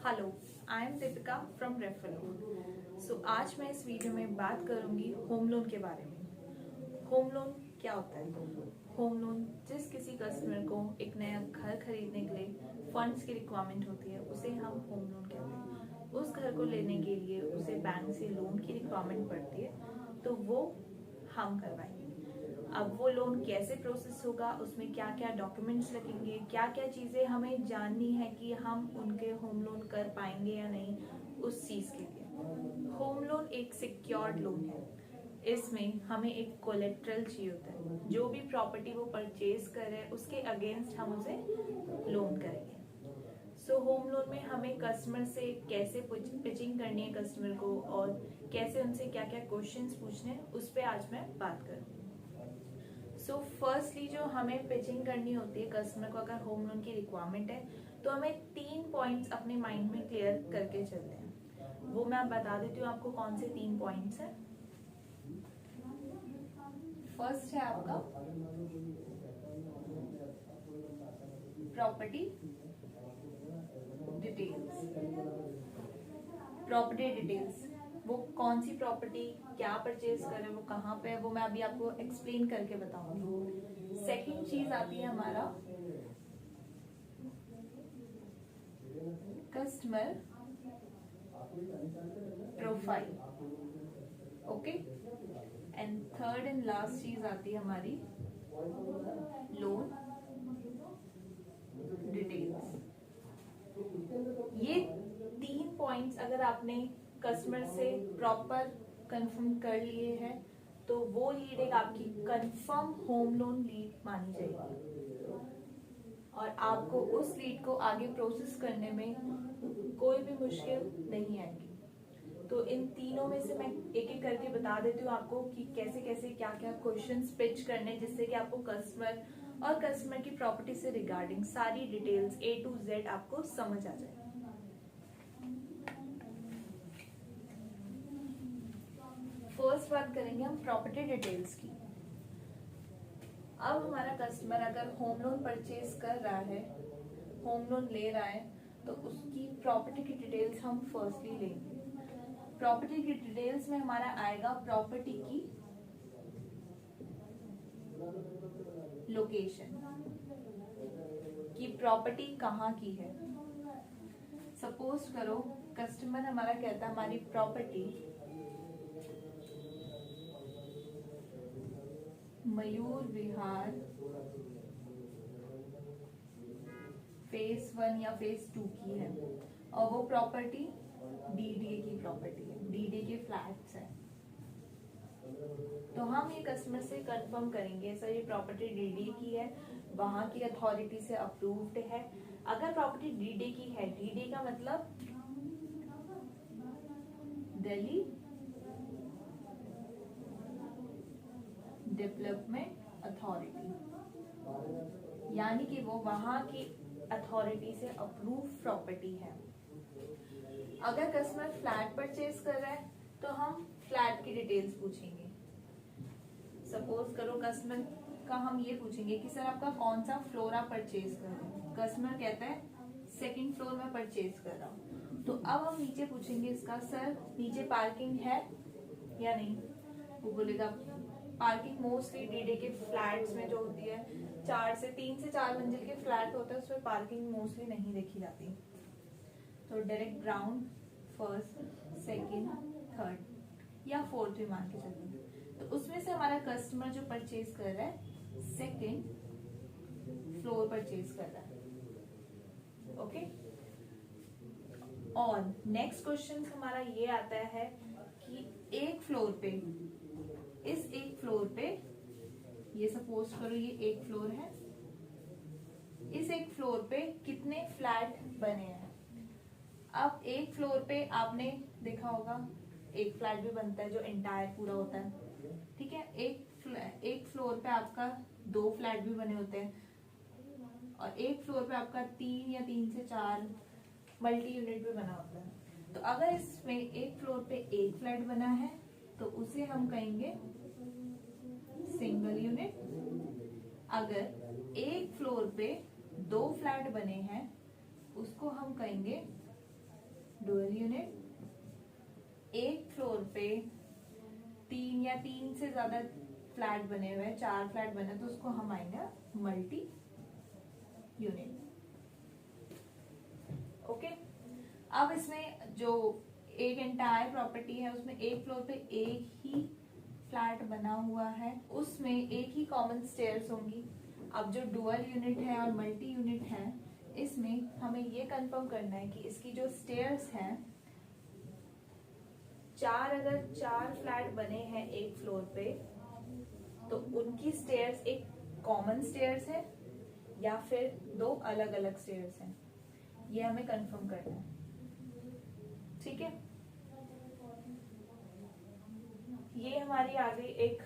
Hello, I am Deepika from रेफर। So आज मैं इस वीडियो में बात करूंगी होम लोन के बारे में। होम लोन क्या होता है? होम लोन जिस किसी कस्टमर को एक नया घर खरीदने के लिए फंड्स की रिक्वायरमेंट होती है उसे हम होम लोन कहते हैं। उस घर को लेने के लिए उसे बैंक से लोन की रिक्वायरमेंट पड़ती है, तो वो हम करवाएंगे। अब वो लोन कैसे प्रोसेस होगा, उसमें क्या क्या डॉक्यूमेंट्स लगेंगे, क्या क्या चीज़ें हमें जाननी है कि हम उनके होम लोन कर पाएंगे या नहीं, उस चीज़ के लिए होम लोन एक सिक्योर्ड लोन है। इसमें हमें एक कोलेट्रल चाहिए होता है। जो भी प्रॉपर्टी वो परचेज कर रहे हैं उसके अगेंस्ट हम उसे लोन करेंगे। सो होम लोन में हमें कस्टमर से कैसे पिचिंग करनी है कस्टमर को, और कैसे उनसे क्या क्या क्वेश्चंस पूछने हैं, उस पर आज मैं बात करूँगी। सो फर्स्टली जो हमें पिचिंग करनी होती है कस्टमर को, अगर होम लोन की रिक्वायरमेंट है तो हमें 3 पॉइंट्स अपने माइंड में क्लियर करके चलते हैं। वो मैं बता देती हूँ आपको कौन से 3 पॉइंट्स हैं। फर्स्ट है आपका प्रॉपर्टी डिटेल्स। प्रॉपर्टी डिटेल्स, वो कौन सी प्रॉपर्टी, क्या परचेज कर रहे हैं, वो कहाँ पे है, वो मैं अभी आपको एक्सप्लेन करके बताऊंगी। सेकंड चीज आती है हमारा customer profile. Okay, and third and last चीज आती है हमारी लोन डिटेल्स। ये 3 पॉइंट्स अगर आपने कस्टमर से प्रॉपर कंफर्म कर लिए हैं तो वो लीड एक आपकी कंफर्म होम लोन लीड मानी जाएगी, और आपको उस लीड को आगे प्रोसेस करने में कोई भी मुश्किल नहीं आएगी। तो इन तीनों में से मैं एक एक करके बता देती हूँ आपको कि कैसे कैसे क्या क्या क्वेश्चंस पिच करने, जिससे कि आपको कस्टमर और कस्टमर की प्रॉपर्टी से रिगार्डिंग सारी डिटेल्स A to Z आपको समझ आ जाए। फर्स्ट बात करेंगे हम प्रॉपर्टी डिटेल्स की। अब हमारा कस्टमर अगर होम लोन परचेज कर रहा है, होम लोन ले रहा है, तो उसकी प्रॉपर्टी की डिटेल्स हम फर्स्टली लेंगे। प्रॉपर्टी की डिटेल्स में हमारा आएगा प्रॉपर्टी की लोकेशन, कि प्रॉपर्टी कहाँ की है। सपोज करो कस्टमर हमारा कहता है हमारी प्रॉपर्टी मयूर विहार फेज 1 या फेज 2 की है, और वो प्रॉपर्टी डीडीए की प्रॉपर्टी है, डीडीए के फ्लैट्स है। तो हम ये कस्टमर से कंफर्म करेंगे सर ये प्रॉपर्टी डीडीए की है, वहां की अथॉरिटी से अप्रूव्ड है। अगर प्रॉपर्टी डीडीए की है, डीडीए का मतलब दिल्ली डेवलपमेंट अथॉरिटी, यानी कि वो वहां की अथॉरिटी से अप्रूव प्रॉपर्टी है। अगर कस्टमर फ्लैट परचेज कर रहा है तो हम फ्लैट की डिटेल्स पूछेंगे। सपोज करो कस्टमर का हम ये पूछेंगे कि सर आपका कौन सा फ्लोर आप परचेज कर रहे हैं। कस्टमर कहता है 2nd फ्लोर में परचेज कर रहा हूँ, तो अब हम नीचे पूछेंगे इसका, सर नीचे पार्किंग है या नहीं। वो बोलेगा पार्किंग मोस्टली डीडीए के फ्लैट्स में जो होती है 3 से 4 मंजिल के फ्लैट होते हैं उसमें पार्किंग मोस्टली नहीं देखी जाती। तो direct ground, 1st, 2nd, 3rd या 4th भी मान के चलिए। तो उसमें से हमारा कस्टमर जो परचेज कर रहा है 2nd फ्लोर परचेज कर रहा है। ओके, और नेक्स्ट क्वेश्चन हमारा ये आता है कि एक फ्लोर पे, इस एक फ्लोर पे, ये सपोज करो ये एक फ्लोर है, इस एक फ्लोर पे कितने फ्लैट बने हैं। अब एक फ्लोर पे आपने देखा होगा एक फ्लैट भी बनता है जो एंटायर पूरा होता है, ठीक है। एक फ्लोर पे आपका 2 फ्लैट भी बने होते हैं, और एक फ्लोर पे आपका 3 या 3 से 4 मल्टी यूनिट भी बना होता है। तो अगर इसमें एक फ्लोर पे एक फ्लैट बना है तो उसे हम कहेंगे सिंगल यूनिट। अगर एक फ्लोर पे 2 फ्लैट बने हैं उसको हम कहेंगे डुअल यूनिट, एक फ्लोर पे 3 या 3 से ज्यादा फ्लैट बने हुए हैं, 4 फ्लैट बने तो उसको हम आएंगे मल्टी यूनिट। ओके, अब इसमें जो एक एंटायर प्रॉपर्टी है उसमें एक फ्लोर पे एक ही फ्लैट बना हुआ है, उसमें एक ही कॉमन स्टेयर्स होंगी। अब जो डुअल यूनिट है और मल्टी यूनिट है, इसमें हमें ये कंफर्म करना है कि इसकी जो स्टेयर्स हैं, अगर 4 फ्लैट बने हैं एक फ्लोर पे, तो उनकी स्टेयर्स एक कॉमन स्टेयर्स है या फिर 2 अलग अलग स्टेयर्स हैं, ये हमें कंफर्म करना है। ठीक है, ये हमारी आ गई एक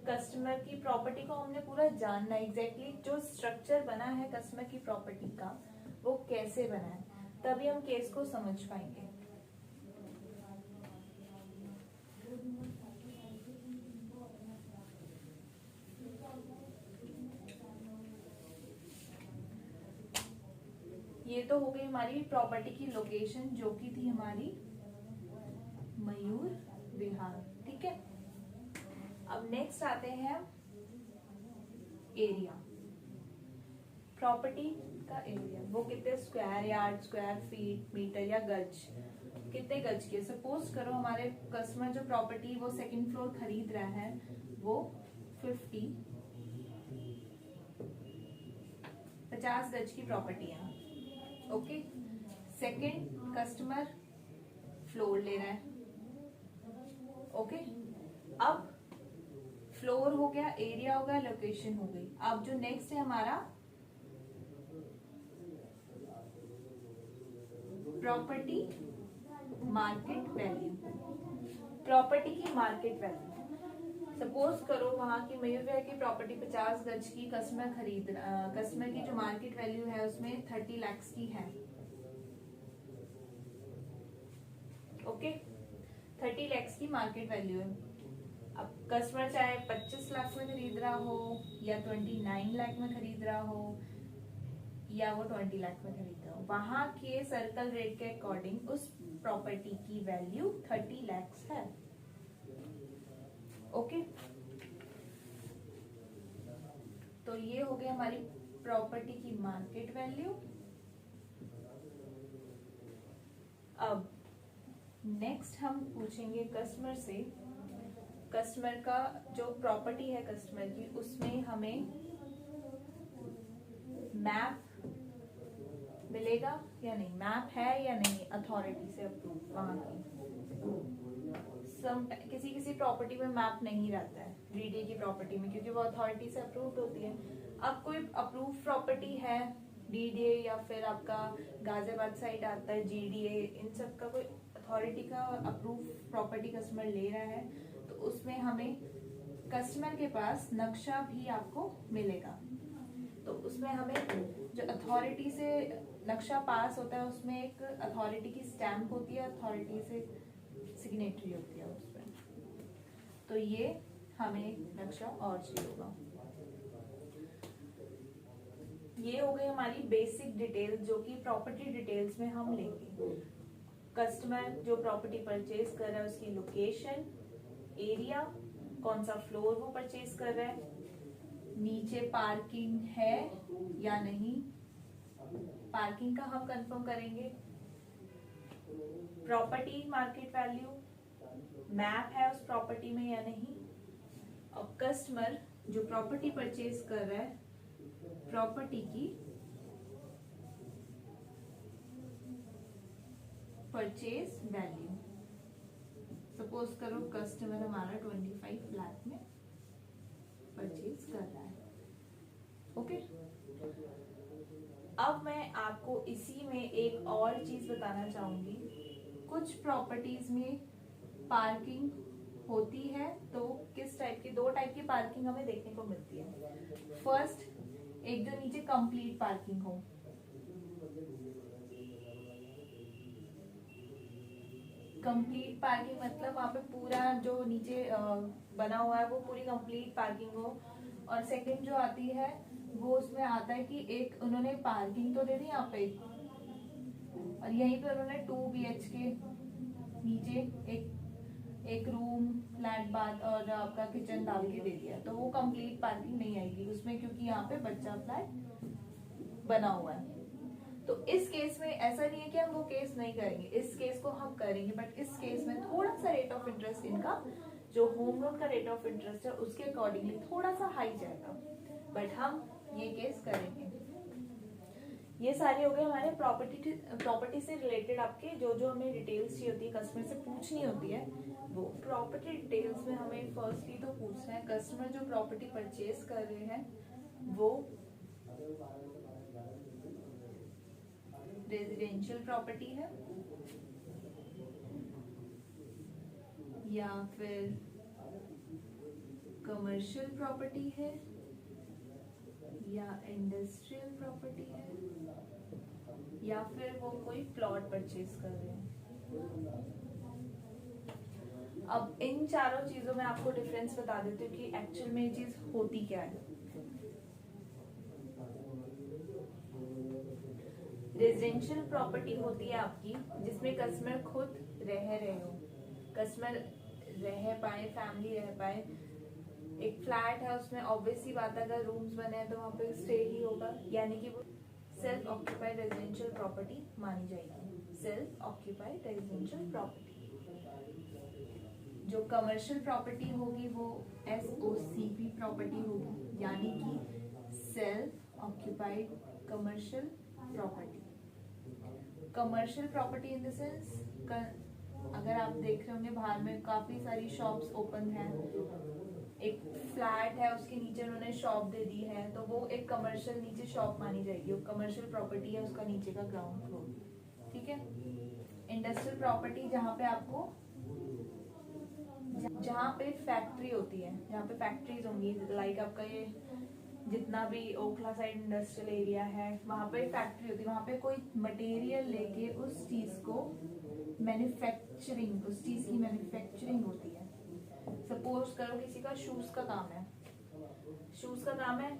कस्टमर की प्रॉपर्टी को हमने पूरा जानना है, एग्जैक्टली जो स्ट्रक्चर बना है कस्टमर की प्रॉपर्टी का वो कैसे बना है, तभी हम केस को समझ पाएंगे। ये तो हो गई हमारी प्रॉपर्टी की लोकेशन जो की थी हमारी मयूर विहार। ठीक है, अब नेक्स्ट आते हैं एरिया। प्रॉपर्टी का एरिया वो कितने square yard, square feet, metre या गज, कितने गज के। सपोज करो हमारे कस्टमर जो प्रॉपर्टी वो सेकंड फ्लोर खरीद रहा है वो 50 गज की प्रॉपर्टी है। ओके, सेकंड कस्टमर फ्लोर ले रहा है। ओके, अब फ्लोर हो गया, एरिया हो गया, लोकेशन हो गई। अब जो नेक्स्ट है हमारा प्रॉपर्टी मार्केट वैल्यू। प्रॉपर्टी की मार्केट वैल्यू, सपोज करो वहां की मयूर विहार की प्रॉपर्टी 50 गज की कस्टमर की जो मार्केट वैल्यू है उसमें 30 लाख की है। ओके, 30 लाख की मार्केट वैल्यू है। अब कस्टमर चाहे 25 लाख में खरीद रहा हो या 29 लाख में खरीद रहा हो या वो 20 लाख में खरीद रहा हो, वहां के सर्कल रेट के अकॉर्डिंग उस प्रॉपर्टी की वैल्यू 30 लाख है। ओके, तो ये हो गई हमारी प्रॉपर्टी की मार्केट वैल्यू। अब नेक्स्ट हम पूछेंगे कस्टमर से, कस्टमर का जो प्रॉपर्टी है कस्टमर की उसमें हमें मैप मिलेगा या नहीं, मैप है या नहीं अथॉरिटी से अप्रूव वहां की। किसी प्रॉपर्टी में मैप नहीं रहता है डीडीए की प्रॉपर्टी में, क्योंकि वो अथॉरिटी से अप्रूव्ड होती है। अब कोई अप्रूव प्रॉपर्टी है डीडीए या फिर आपका गाजियाबाद साइड आता है जीडीए, इन सब का कोई अथॉरिटी का अप्रूव प्रॉपर्टी कस्टमर ले रहा है तो उसमें हमें कस्टमर के पास नक्शा भी आपको मिलेगा। तो उसमें हमें जो अथॉरिटी से नक्शा पास होता है उसमें एक अथॉरिटी की स्टैंप होती है, अथॉरिटी से सिग्नेचरी होती है उसमें। तो ये हमें नक्शा और चाहिए होगा। ये हो गई हमारी बेसिक डिटेल जो कि प्रॉपर्टी डिटेल्स में हम लेंगे। कस्टमर जो प्रॉपर्टी परचेज कर रहा है उसकी लोकेशन, एरिया, कौन सा फ्लोर वो परचेज कर रहा है, नीचे पार्किंग है या नहीं, पार्किंग का हम कंफर्म करेंगे, प्रॉपर्टी मार्केट वैल्यू, मैप है उस प्रॉपर्टी में या नहीं, और कस्टमर जो प्रॉपर्टी परचेज कर रहा है प्रॉपर्टी की परचेज वैल्यू। सपोज करो कस्टमर हमारा 25 लाख में परचेज कर रहा है। ओके, अब मैं आपको इसी में एक और चीज बताना चाहूंगी। कुछ प्रॉपर्टीज में पार्किंग होती है तो किस टाइप की, 2 टाइप की पार्किंग हमें देखने को मिलती है। फर्स्ट, एक जो नीचे कंप्लीट पार्किंग हो, कंप्लीट पार्किंग मतलब वहाँ पे पूरा जो नीचे बना हुआ है वो पूरी कंप्लीट पार्किंग हो। और सेकंड जो आती है वो उसमें आता है कि एक उन्होंने पार्किंग तो दे दी यहाँ पे, और यहीं पे उन्होंने 2 BHK नीचे एक रूम, फ्लैट बाथ और आपका किचन डाल के दे दिया, तो वो कंप्लीट पार्किंग नहीं आएगी उसमें, क्योंकि यहाँ पे बच्चा फ्लैट बना हुआ है। तो इस केस में ऐसा नहीं है कि हम वो केस नहीं करेंगे, इस केस को हम करेंगे, बट इस केस में थोड़ा सा रेट ऑफ इंटरेस्ट इनका, जो होम लोन का रेट ऑफ इंटरेस्ट है उसके अकॉर्डिंगली थोड़ा सा हाई जाएगा, बट हम ये केस करेंगे। ये सारे हो गए हमारे प्रॉपर्टी से रिलेटेड आपके जो जो हमें डिटेल्स चाहिए होती है, कस्टमर से पूछनी होती है वो। प्रॉपर्टी डिटेल्स में हमें फर्स्टली तो पूछना है कस्टमर जो प्रॉपर्टी परचेज कर रहे हैं वो रेजिडेंशियल प्रॉपर्टी है या फिर कमर्शियल प्रॉपर्टी है या इंडस्ट्रियल प्रॉपर्टी है या फिर वो कोई प्लॉट परचेज कर रहे हैं। अब इन चारों चीजों में आपको डिफरेंस बता देती हूँ कि एक्चुअल में ये चीज होती क्या है। रेजिडेंशियल प्रॉपर्टी होती है आपकी जिसमें कस्टमर खुद रह रहे हो, कस्टमर रह पाए, फैमिली रह पाए। एक फ्लैट है उसमें ऑब्वियस सी बात है अगर रूम्स बने हैं तो वहां पे स्टे ही होगा, यानी कि वो सेल्फ ऑक्यूपाइड रेजिडेंशियल प्रॉपर्टी मानी जाएगी। Self occupied residential property. जो कमर्शियल प्रॉपर्टी होगी वो SOCP प्रॉपर्टी होगी, यानी कि self occupied commercial property. Commercial property in the sense, अगर आप देख रहे होंगे बाहर में काफी सारी शॉप्स ओपन हैं, एक फ्लैट है उसके नीचे उन्होंने शॉप दे दी है, तो वो एक कमर्शियल नीचे शॉप मानी जाएगी, वो कमर्शियल प्रॉपर्टी है, उसका नीचे का ग्राउंड फ्लोर। ठीक है। इंडस्ट्रियल प्रॉपर्टी जहाँ पे आपको जहाँ पे फैक्ट्री होती है, जहाँ पे फैक्ट्रीज होंगी, लाइक आपका ये जितना भी ओखला साइड इंडस्ट्रियल एरिया है वहाँ पे फैक्ट्री होती है, वहाँ पे कोई मटेरियल लेके उस चीज को मैन्युफैक्चरिंग, उस चीज की मैन्युफैक्चरिंग होती है। सपोज करो किसी का शूज का काम है, शूज का काम है,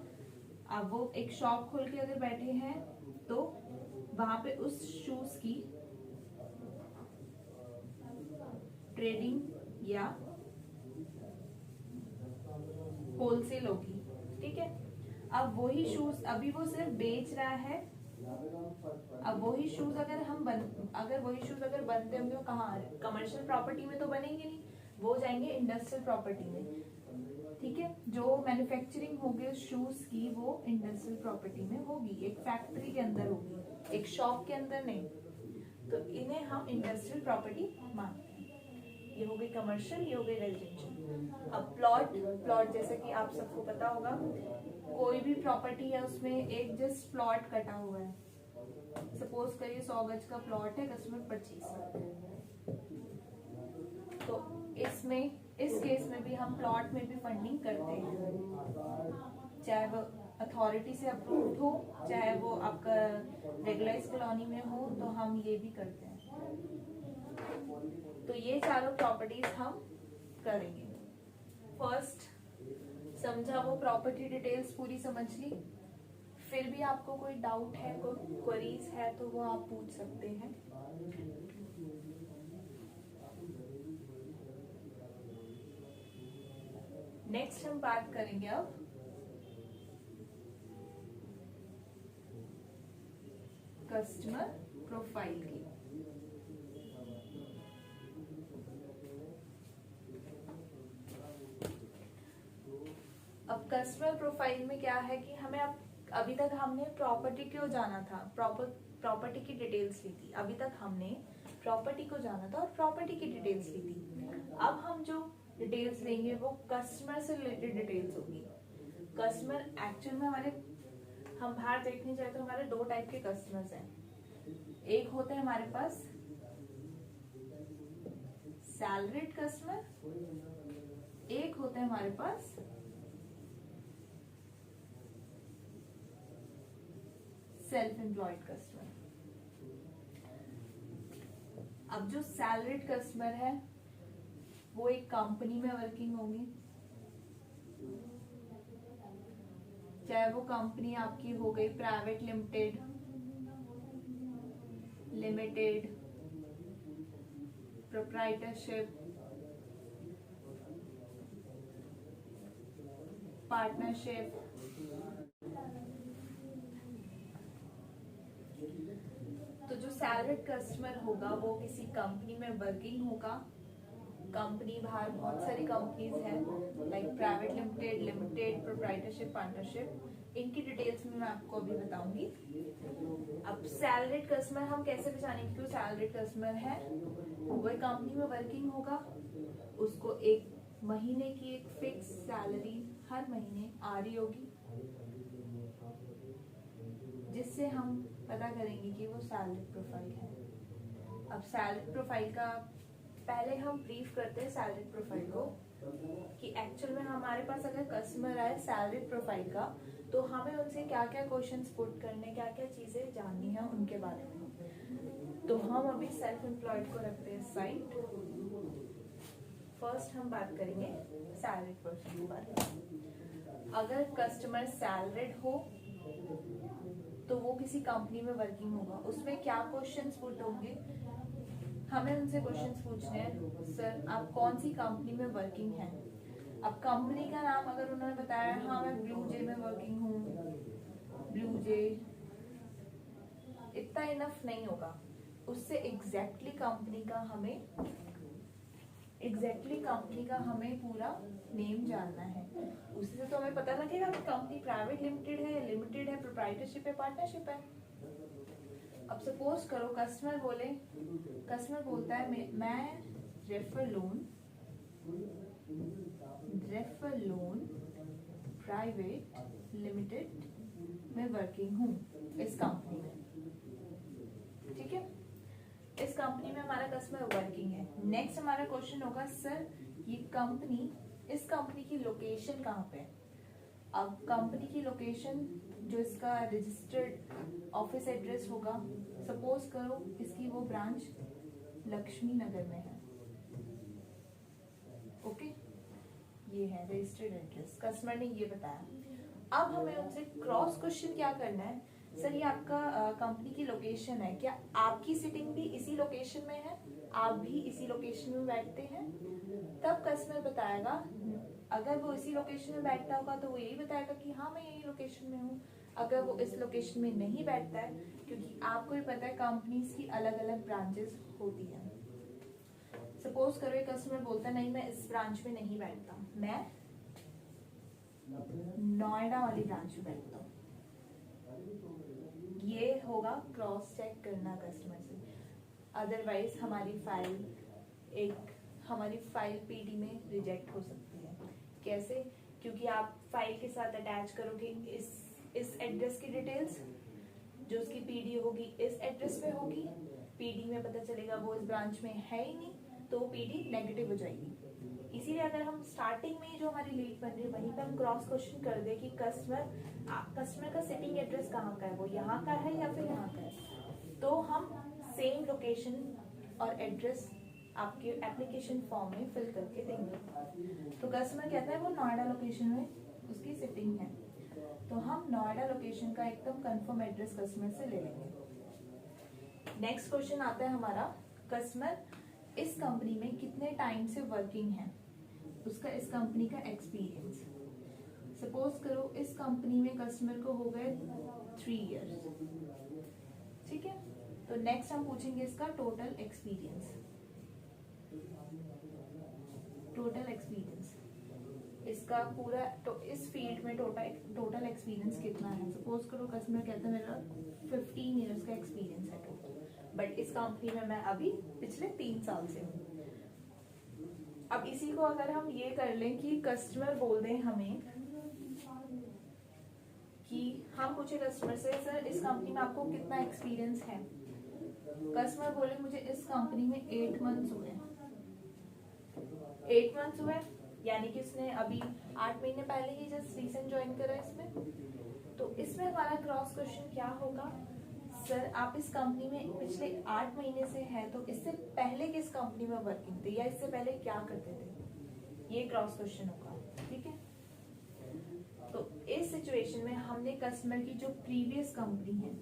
अब वो एक शॉप खोल के अगर बैठे हैं तो वहां पे उस शूज की ट्रेडिंग या होलसेल होगी। ठीक है। अब वही शूज अभी वो सिर्फ बेच रहा है, अब वही शूज अगर वही शूज अगर बनते होंगे वो कहाँ, कमर्शियल प्रॉपर्टी में तो बनेंगे नहीं, वो जाएंगे इंडस्ट्रियल प्रॉपर्टी में। ठीक है। जो मैन्युफैक्चरिंग होगी उस शूज की वो इंडस्ट्रियल प्रॉपर्टी में होगी, एक फैक्ट्री के अंदर होगी, एक शॉप के अंदर नहीं, तो इन्हें हम इंडस्ट्रियल प्रॉपर्टी मानते हैं। ये हो गई कमर्शियल, ये हो गई रेजिडेंशियल। अब प्लॉट जैसे कि आप सबको पता होगा, कोई भी प्रॉपर्टी है उसमें एक जस्ट प्लॉट कटा हुआ है, सपोज करिए 100 गज का प्लॉट है, कस्टमर परचेज करते हैं, तो इस केस में भी हम प्लॉट में भी फंडिंग करते हैं, चाहे वो अथॉरिटी से अप्रूव्ड हो, चाहे वो आपका रेगुलाइज कॉलोनी में हो, तो हम ये भी करते हैं। तो ये चारों प्रॉपर्टीज हम करेंगे। फर्स्ट समझा, वो प्रॉपर्टी डिटेल्स पूरी समझ ली। फिर भी आपको कोई डाउट है, कोई क्वेरीज है तो वो आप पूछ सकते हैं। नेक्स्ट हम बात करेंगे अब कस्टमर प्रोफाइल की। अब कस्टमर प्रोफाइल में क्या है कि हमें अभी तक हमने प्रॉपर्टी को जाना था, प्रॉपर्टी की डिटेल्स ली थी, अभी तक हमने प्रॉपर्टी को जाना था और प्रॉपर्टी की डिटेल्स ली थी। अब हम जो डिटेल्स लेंगे वो कस्टमर से रिलेटेड डिटेल्स होगी। कस्टमर एक्चुअल में हम बाहर देखने जाए तो हमारे 2 टाइप के कस्टमर्स हैं। एक होते हैं हमारे पास सैलरीड कस्टमर, एक होते हैं हमारे पास सेल्फ एम्प्लॉयड कस्टमर। अब जो सैलरीड कस्टमर है वो एक कंपनी में वर्किंग होंगी, चाहे वो कंपनी आपकी हो गई private limited, limited, proprietorship, partnership. तो जो सैलरीड कस्टमर होगा वो किसी कंपनी में वर्किंग होगा। कंपनी बाहर बहुत सारी कंपनीज हैं like private limited, limited, proprietorship, partnership. इनकी डिटेल्स में मैं आपको अभी बताऊंगी। अब सैलरीड कस्टमर हम कैसे पहचानेंगे कि वो सैलरीड कस्टमर है? वो कंपनी में वर्किंग होगा, उसको एक महीने की एक फिक्स सैलरी हर महीने आ रही होगी, जिससे हम पता करेंगे कि वो सैलरी प्रोफाइल है। अब सैलरी प्रोफाइल का पहले हम ब्रीफ करते हैं सैलरी प्रोफाइल को कि एक्चुअल में हमारे पास अगर कस्टमर आए सैलरी प्रोफाइल का तो हमें उनसे क्या क्या क्वेश्चंस पुट करने, क्या क्या चीजें जाननी है उनके बारे में। तो हम अभी सेल्फ एम्प्लॉयड को रखते हैं साइड। फर्स्ट हम बात करेंगे सैलरी प्रोफाइल के बारे में। अगर कस्टमर सैलरीड हो तो वो किसी कंपनी में वर्किंग होगा, उसमें क्या क्वेश्चंस पुट होंगे? हमें उनसे क्वेश्चंस पूछने हैं, सर आप कौन सी कंपनी में वर्किंग है। अब कंपनी का नाम अगर उन्होंने बताया हाँ मैं ब्लू जे में वर्किंग हूँ, ब्लू जे, इतना इनफ नहीं होगा। उससे एग्जैक्टली कंपनी का हमें पूरा नेम जानना है। उससे तो हमें पता लगेगा कि कंपनी प्राइवेट लिमिटेड है, लिमिटेड है, प्रोप्राइटरशिप है, पार्टनरशिप है। अब सपोज करो कस्टमर बोलता है मैं रेफर लोन प्राइवेट लिमिटेड में वर्किंग हूँ इस कंपनी में। ठीक है, इस कंपनी में हमारा कस्टमर वर्किंग है। नेक्स्ट हमारा क्वेश्चन होगा, सर ये इस कंपनी की लोकेशन कहाँ पे है? अब कंपनी की लोकेशन जो इसका रजिस्टर्ड ऑफिस एड्रेस होगा, सपोज करो इसकी वो ब्रांच लक्ष्मी नगर में है। ओके, ये है रजिस्टर्ड एड्रेस, कस्टमर ने ये बताया। अब हमें उनसे क्रॉस क्वेश्चन क्या करना है, सर ये आपका कंपनी की लोकेशन है, क्या आपकी सिटिंग भी इसी लोकेशन में है? आप भी इसी लोकेशन में बैठते हैं? तब कस्टमर बताएगा, अगर वो इसी लोकेशन में बैठता होगा तो वो यही बताएगा कि हाँ मैं यही लोकेशन में हूँ। अगर वो इस लोकेशन में नहीं बैठता है, क्योंकि आपको ही पता है कंपनीज की अलग अलग ब्रांचेस होती हैं। सपोज करो एक कस्टमर बोलता है नहीं मैं इस ब्रांच में नहीं बैठता, मैं नोएडा वाली ब्रांच में बैठता हूँ। ये होगा क्रॉस चेक करना कस्टमर से। अदरवाइज हमारी फाइल पीडी में रिजेक्ट हो सकती है। कैसे? क्योंकि आप फाइल के साथ अटैच करोगे इस एड्रेस की डिटेल्स, जो उसकी पीडी होगी इस एड्रेस पे होगी, पीडी में पता चलेगा वो इस ब्रांच में है ही नहीं, तो पीडी नेगेटिव हो जाएगी। इसीलिए अगर हम स्टार्टिंग में जो हमारी लीड बन रही है वहीं पे हम क्रॉस क्वेश्चन कर दे कि कस्टमर का सिटिंग एड्रेस कहाँ का है, वो यहाँ का है या फिर यहाँ का है, तो हम सेम लोकेशन और एड्रेस आपके एप्लीकेशन फॉर्म में फिल करके देंगे। तो कस्टमर कहता है वो नोएडा लोकेशन में उसकी सिटिंग है, तो हम नोएडा लोकेशन का एकदम कंफर्म एड्रेस कस्टमर से ले लेंगे। नेक्स्ट क्वेश्चन आता है हमारा, कस्टमर इस कंपनी में कितने टाइम से वर्किंग है, उसका इस कंपनी का एक्सपीरियंस। सपोज करो इस कंपनी में कस्टमर को हो गए 3 इयर्स। ठीक है, तो नेक्स्ट हम पूछेंगे इसका टोटल एक्सपीरियंस। इसका पूरा तो इस फील्ड में टोटल एक्सपीरियंस कितना है। सपोज करो कस्टमर कहता है मेरा 15 इयर्स का एक्सपीरियंस है टोटल, बट इस कंपनी में मैं अभी पिछले 3 साल से हूँ। अब इसी को अगर हम ये कर लें कि कस्टमर बोल दें हमें कि हम पूछे कस्टमर से सर इस कंपनी में आपको कितना एक्सपीरियंस है। कस्टमर बोले मुझे इस कंपनी में 8 मंथ्स हुए। 8 मंथ्स हुए यानी कि उसने अभी 8 महीने पहले ही जस्ट रिसेंट ज्वाइन करा इसमें। तो इसमें हमारा क्रॉस क्वेश्चन क्या होगा, सर आप इस कंपनी में पिछले 8 महीने से हैं, तो इससे पहले किस कंपनी में वर्किंग थे या इससे पहले क्या करते थे, ये क्रॉस क्वेश्चन होगा। ठीक है, तो इस सिचुएशन में हमने कस्टमर की जो प्रीवियस कंपनी है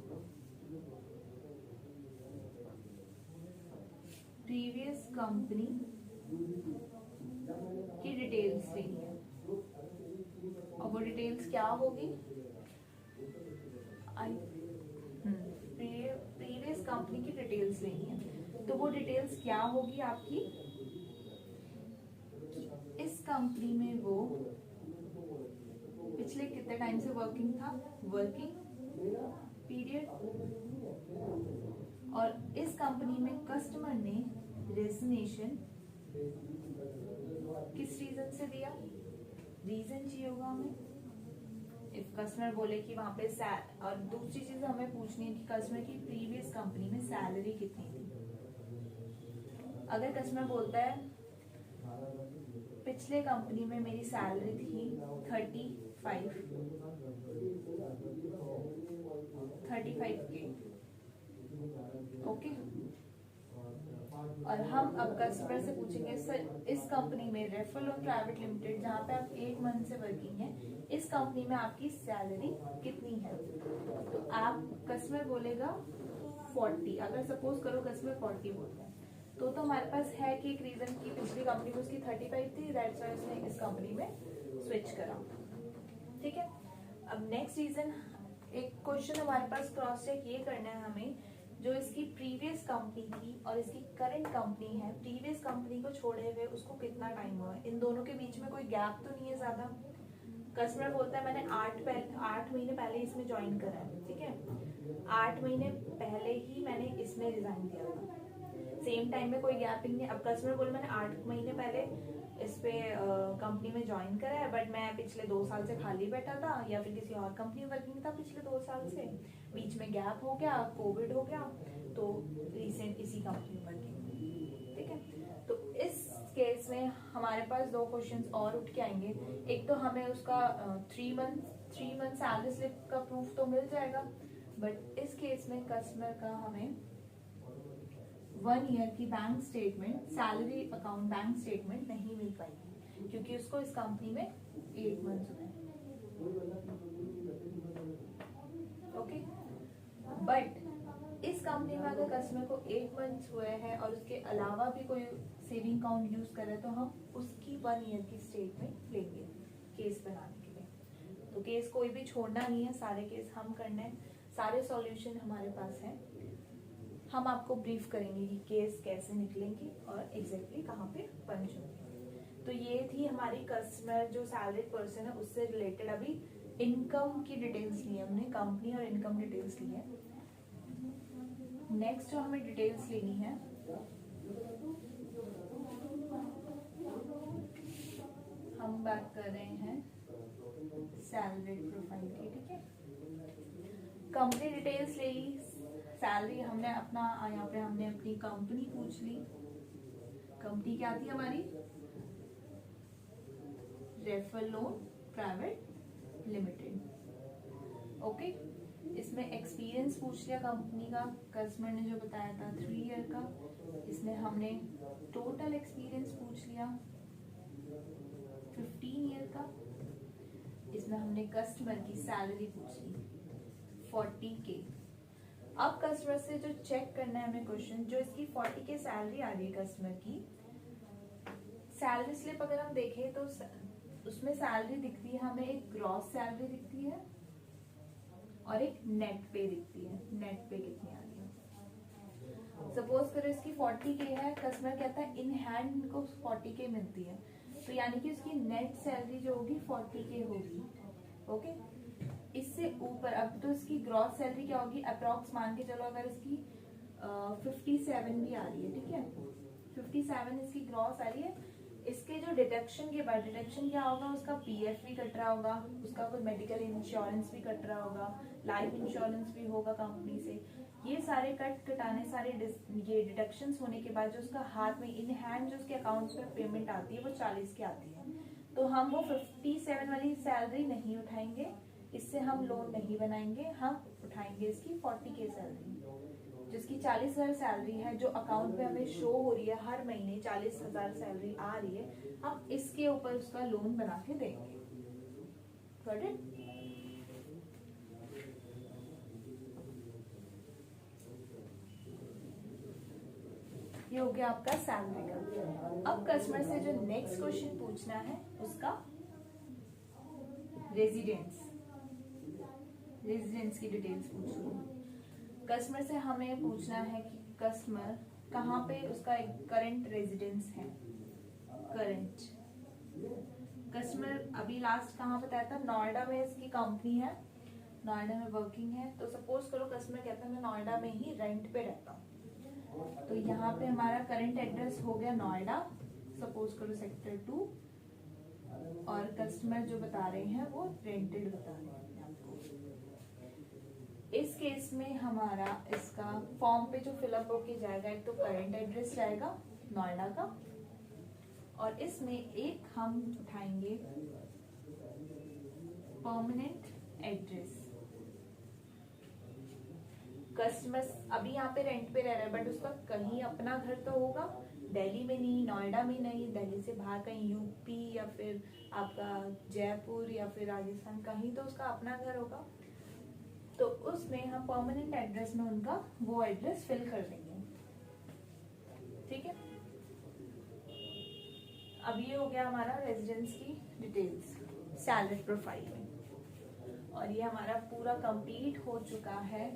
प्रीवियस कंपनी की डिटेल्स लेनी है, और वो डिटेल्स क्या होगी? प्रीवियस कंपनी की डिटेल्स लेनी है। तो वो डिटेल्स क्या होगी आपकी? कि इस कंपनी में वो पिछले कितने टाइम से वर्किंग था, वर्किंग पीरियड, और इस कंपनी में कस्टमर ने रेजिग्नेशन किस रीजन से दिया? रीजन चाहिए होगा हमें। इफ कस्टमर बोले कि वहां पे और दूसरी चीज हमें पूछनी है कि कस्टमर की प्रीवियस कंपनी में सैलरी कितनी थी। अगर कस्टमर बोलता है पिछले कंपनी में मेरी सैलरी थी 35K, ओके। और हम अब कस्टमर से पूछेंगे सर इस कंपनी में रेफरलोन प्राइवेट लिमिटेड जहाँ पे आप 8 मंथ से वर्किंग है, इस कंपनी में आपकी सैलरी कितनी है? तो आप कस्टमर बोलेगा 40। अगर सपोज करो कस्टमर 40 बोलता है तो हमारे पास है कि एक रीजन की पिछली कंपनी में उसकी 35 थी, दैट्स व्हाई उसने इस कंपनी में स्विच करा। ठीक है। अब नेक्स्ट रीजन, एक क्वेश्चन हमारे पास क्रॉस चेक ये करना है हमें, जो इसकी प्रीवियस कंपनी थी और इसकी करंट कंपनी है, प्रीवियस कंपनी को छोड़े हुए उसको कितना टाइम हुआ है, इन दोनों के बीच में कोई गैप तो नहीं है ज्यादा। कस्टमर बोलता है मैंने 8 महीने पहले इसमें ज्वाइन करा है, ठीक है, 8 महीने पहले ही मैंने इसमें रिजाइन दिया था, सेम टाइम में कोई गैपिंग नहीं। अब कस्टमर बोले मैंने 8 महीने पहले इस पे कंपनी में ज्वाइन करा है, बट मैं पिछले 2 साल से खाली बैठा था या फिर किसी और कंपनी में वर्किंग था पिछले 2 साल से, बीच में गैप हो गया, कोविड हो गया, तो रिसेंट इसी कंपनी में वर्किंग। ठीक है। तो इस केस में हमारे पास 2 क्वेश्चंस और उठ के आएंगे। एक तो हमें उसका 3 मंथ सैलरी स्लिप का प्रूफ तो मिल जाएगा, बट इस केस में कस्टमर का हमें 1 ईयर की bank statement, salary account bank statement नहीं मिल पाएगी, क्योंकि उसको इस कंपनी में 8 मंथ हुए। ओके। बट इस कंपनी में अगर कस्टमर को 8 मंथ हुए हैं और उसके अलावा भी कोई सेविंग अकाउंट यूज करे तो हम उसकी 1 ईयर की स्टेटमेंट लेंगे केस बनाने के लिए। तो केस कोई भी छोड़ना नहीं है, सारे केस हम करने हैं, सारे सॉल्यूशन हमारे पास हैं। हम आपको ब्रीफ करेंगे कि केस कैसे निकलेंगे और एग्जैक्टली कहाँ पे पंच होंगे। तो ये थी हमारी कस्टमर जो सैलरीड पर्सन है उससे रिलेटेड अभी इनकम की डिटेल्स ली है हमने, कंपनी और इनकम डिटेल्स ली है। नेक्स्ट जो हमें डिटेल्स लेनी है हम बात कर रहे हैं सैलरीड प्रोफाइल की। ठीक है, कंपनी डिटेल्स ले ली, सैलरी हमने अपना, यहाँ पे हमने अपनी कंपनी पूछ ली। कंपनी क्या थी हमारी? रेफरलोन प्राइवेट लिमिटेड। ओके। इसमें एक्सपीरियंस पूछ लिया कंपनी का, कस्टमर ने जो बताया था 3 ईयर का। इसमें हमने टोटल एक्सपीरियंस पूछ लिया 15 ईयर का। इसमें हमने कस्टमर की सैलरी पूछ ली 40K। अब कस्टमर से जो चेक करना है हमें क्वेश्चन, जो इसकी 40K सैलरी आ रही है कस्टमर की, सैलरी स्लिप अगर हम देखें तो उसमें सैलरी दिखती है हमें, एक ग्रॉस सैलरी दिखती है और एक नेट पे दिखती है। नेट पे कितनी आ रही है? सपोज करो इसकी 40K है, कस्टमर कहता है इन हैंड इनको 40K मिलती है, तो यानी कि उसकी नेट सैलरी जो होगी 40K होगी। ओके। इससे ऊपर अब तो इसकी ग्रॉस सैलरी क्या होगी, अप्रॉक्स मान के चलो अगर इसकी 57 भी आ रही है, ठीक है, 57 इसकी ग्रॉस आ रही है, इसके जो डिडक्शन के बाद, डिडक्शन क्या होगा, उसका पीएफ भी कट रहा होगा, उसका कोई मेडिकल इंश्योरेंस भी कट रहा होगा, लाइफ इंश्योरेंस भी होगा कंपनी से, ये सारे कटाने, सारे ये डिडक्शंस होने के बाद जो उसका हाथ में इन हैंड जो उसके अकाउंट में पेमेंट आती है वो 40 की आती है। तो हम वो 57 वाली सैलरी नहीं उठाएंगे, इससे हम लोन नहीं बनाएंगे, हम उठाएंगे इसकी 40K सैलरी, जिसकी 40,000 सैलरी है, जो अकाउंट पे हमें शो हो रही है हर महीने 40,000 सैलरी आ रही है, हम इसके ऊपर उसका लोन बना के देंगे। Got it? ये हो गया आपका सैलरी का। अब कस्टमर से जो नेक्स्ट क्वेश्चन पूछना है उसका रेजिडेंस की डिटेल्स पूछनी। कस्टमर से हमें पूछना है कि कस्टमर कहाँ पे उसका करंट रेजिडेंस है। करंट कस्टमर अभी लास्ट कहाँ बताया था, नोएडा में इसकी कंपनी है, नोएडा में वर्किंग है। तो सपोज करो कस्टमर कहता है मैं नोएडा में ही रेंट पे रहता हूँ, तो यहाँ पे हमारा करंट एड्रेस हो गया नोएडा, सपोज करो सेक्टर 2, और कस्टमर जो बता रहे हैं वो रेंटेड बता रहे हैं आपको। इस केस में हमारा इसका फॉर्म पे जो फिलअप होके जाएगा, एक तो करंट एड्रेस जाएगा नोएडा का, और इसमें एक हम उठाएंगे परमानेंट एड्रेस। कस्टमर अभी यहाँ पे रेंट पे रह रहा है, बट उसका कहीं अपना घर तो होगा, दिल्ली में नहीं, नोएडा में नहीं, दिल्ली से बाहर कहीं यूपी या फिर आपका जयपुर या फिर राजस्थान, कहीं तो उसका अपना घर होगा। तो उसमें हम परमानेंट एड्रेस में उनका वो एड्रेस फिल कर देंगे। ठीक है, अब ये हो गया हमारा रेजिडेंस की डिटेल्स सैलरी प्रोफाइल में, और ये हमारा पूरा कंप्लीट हो चुका है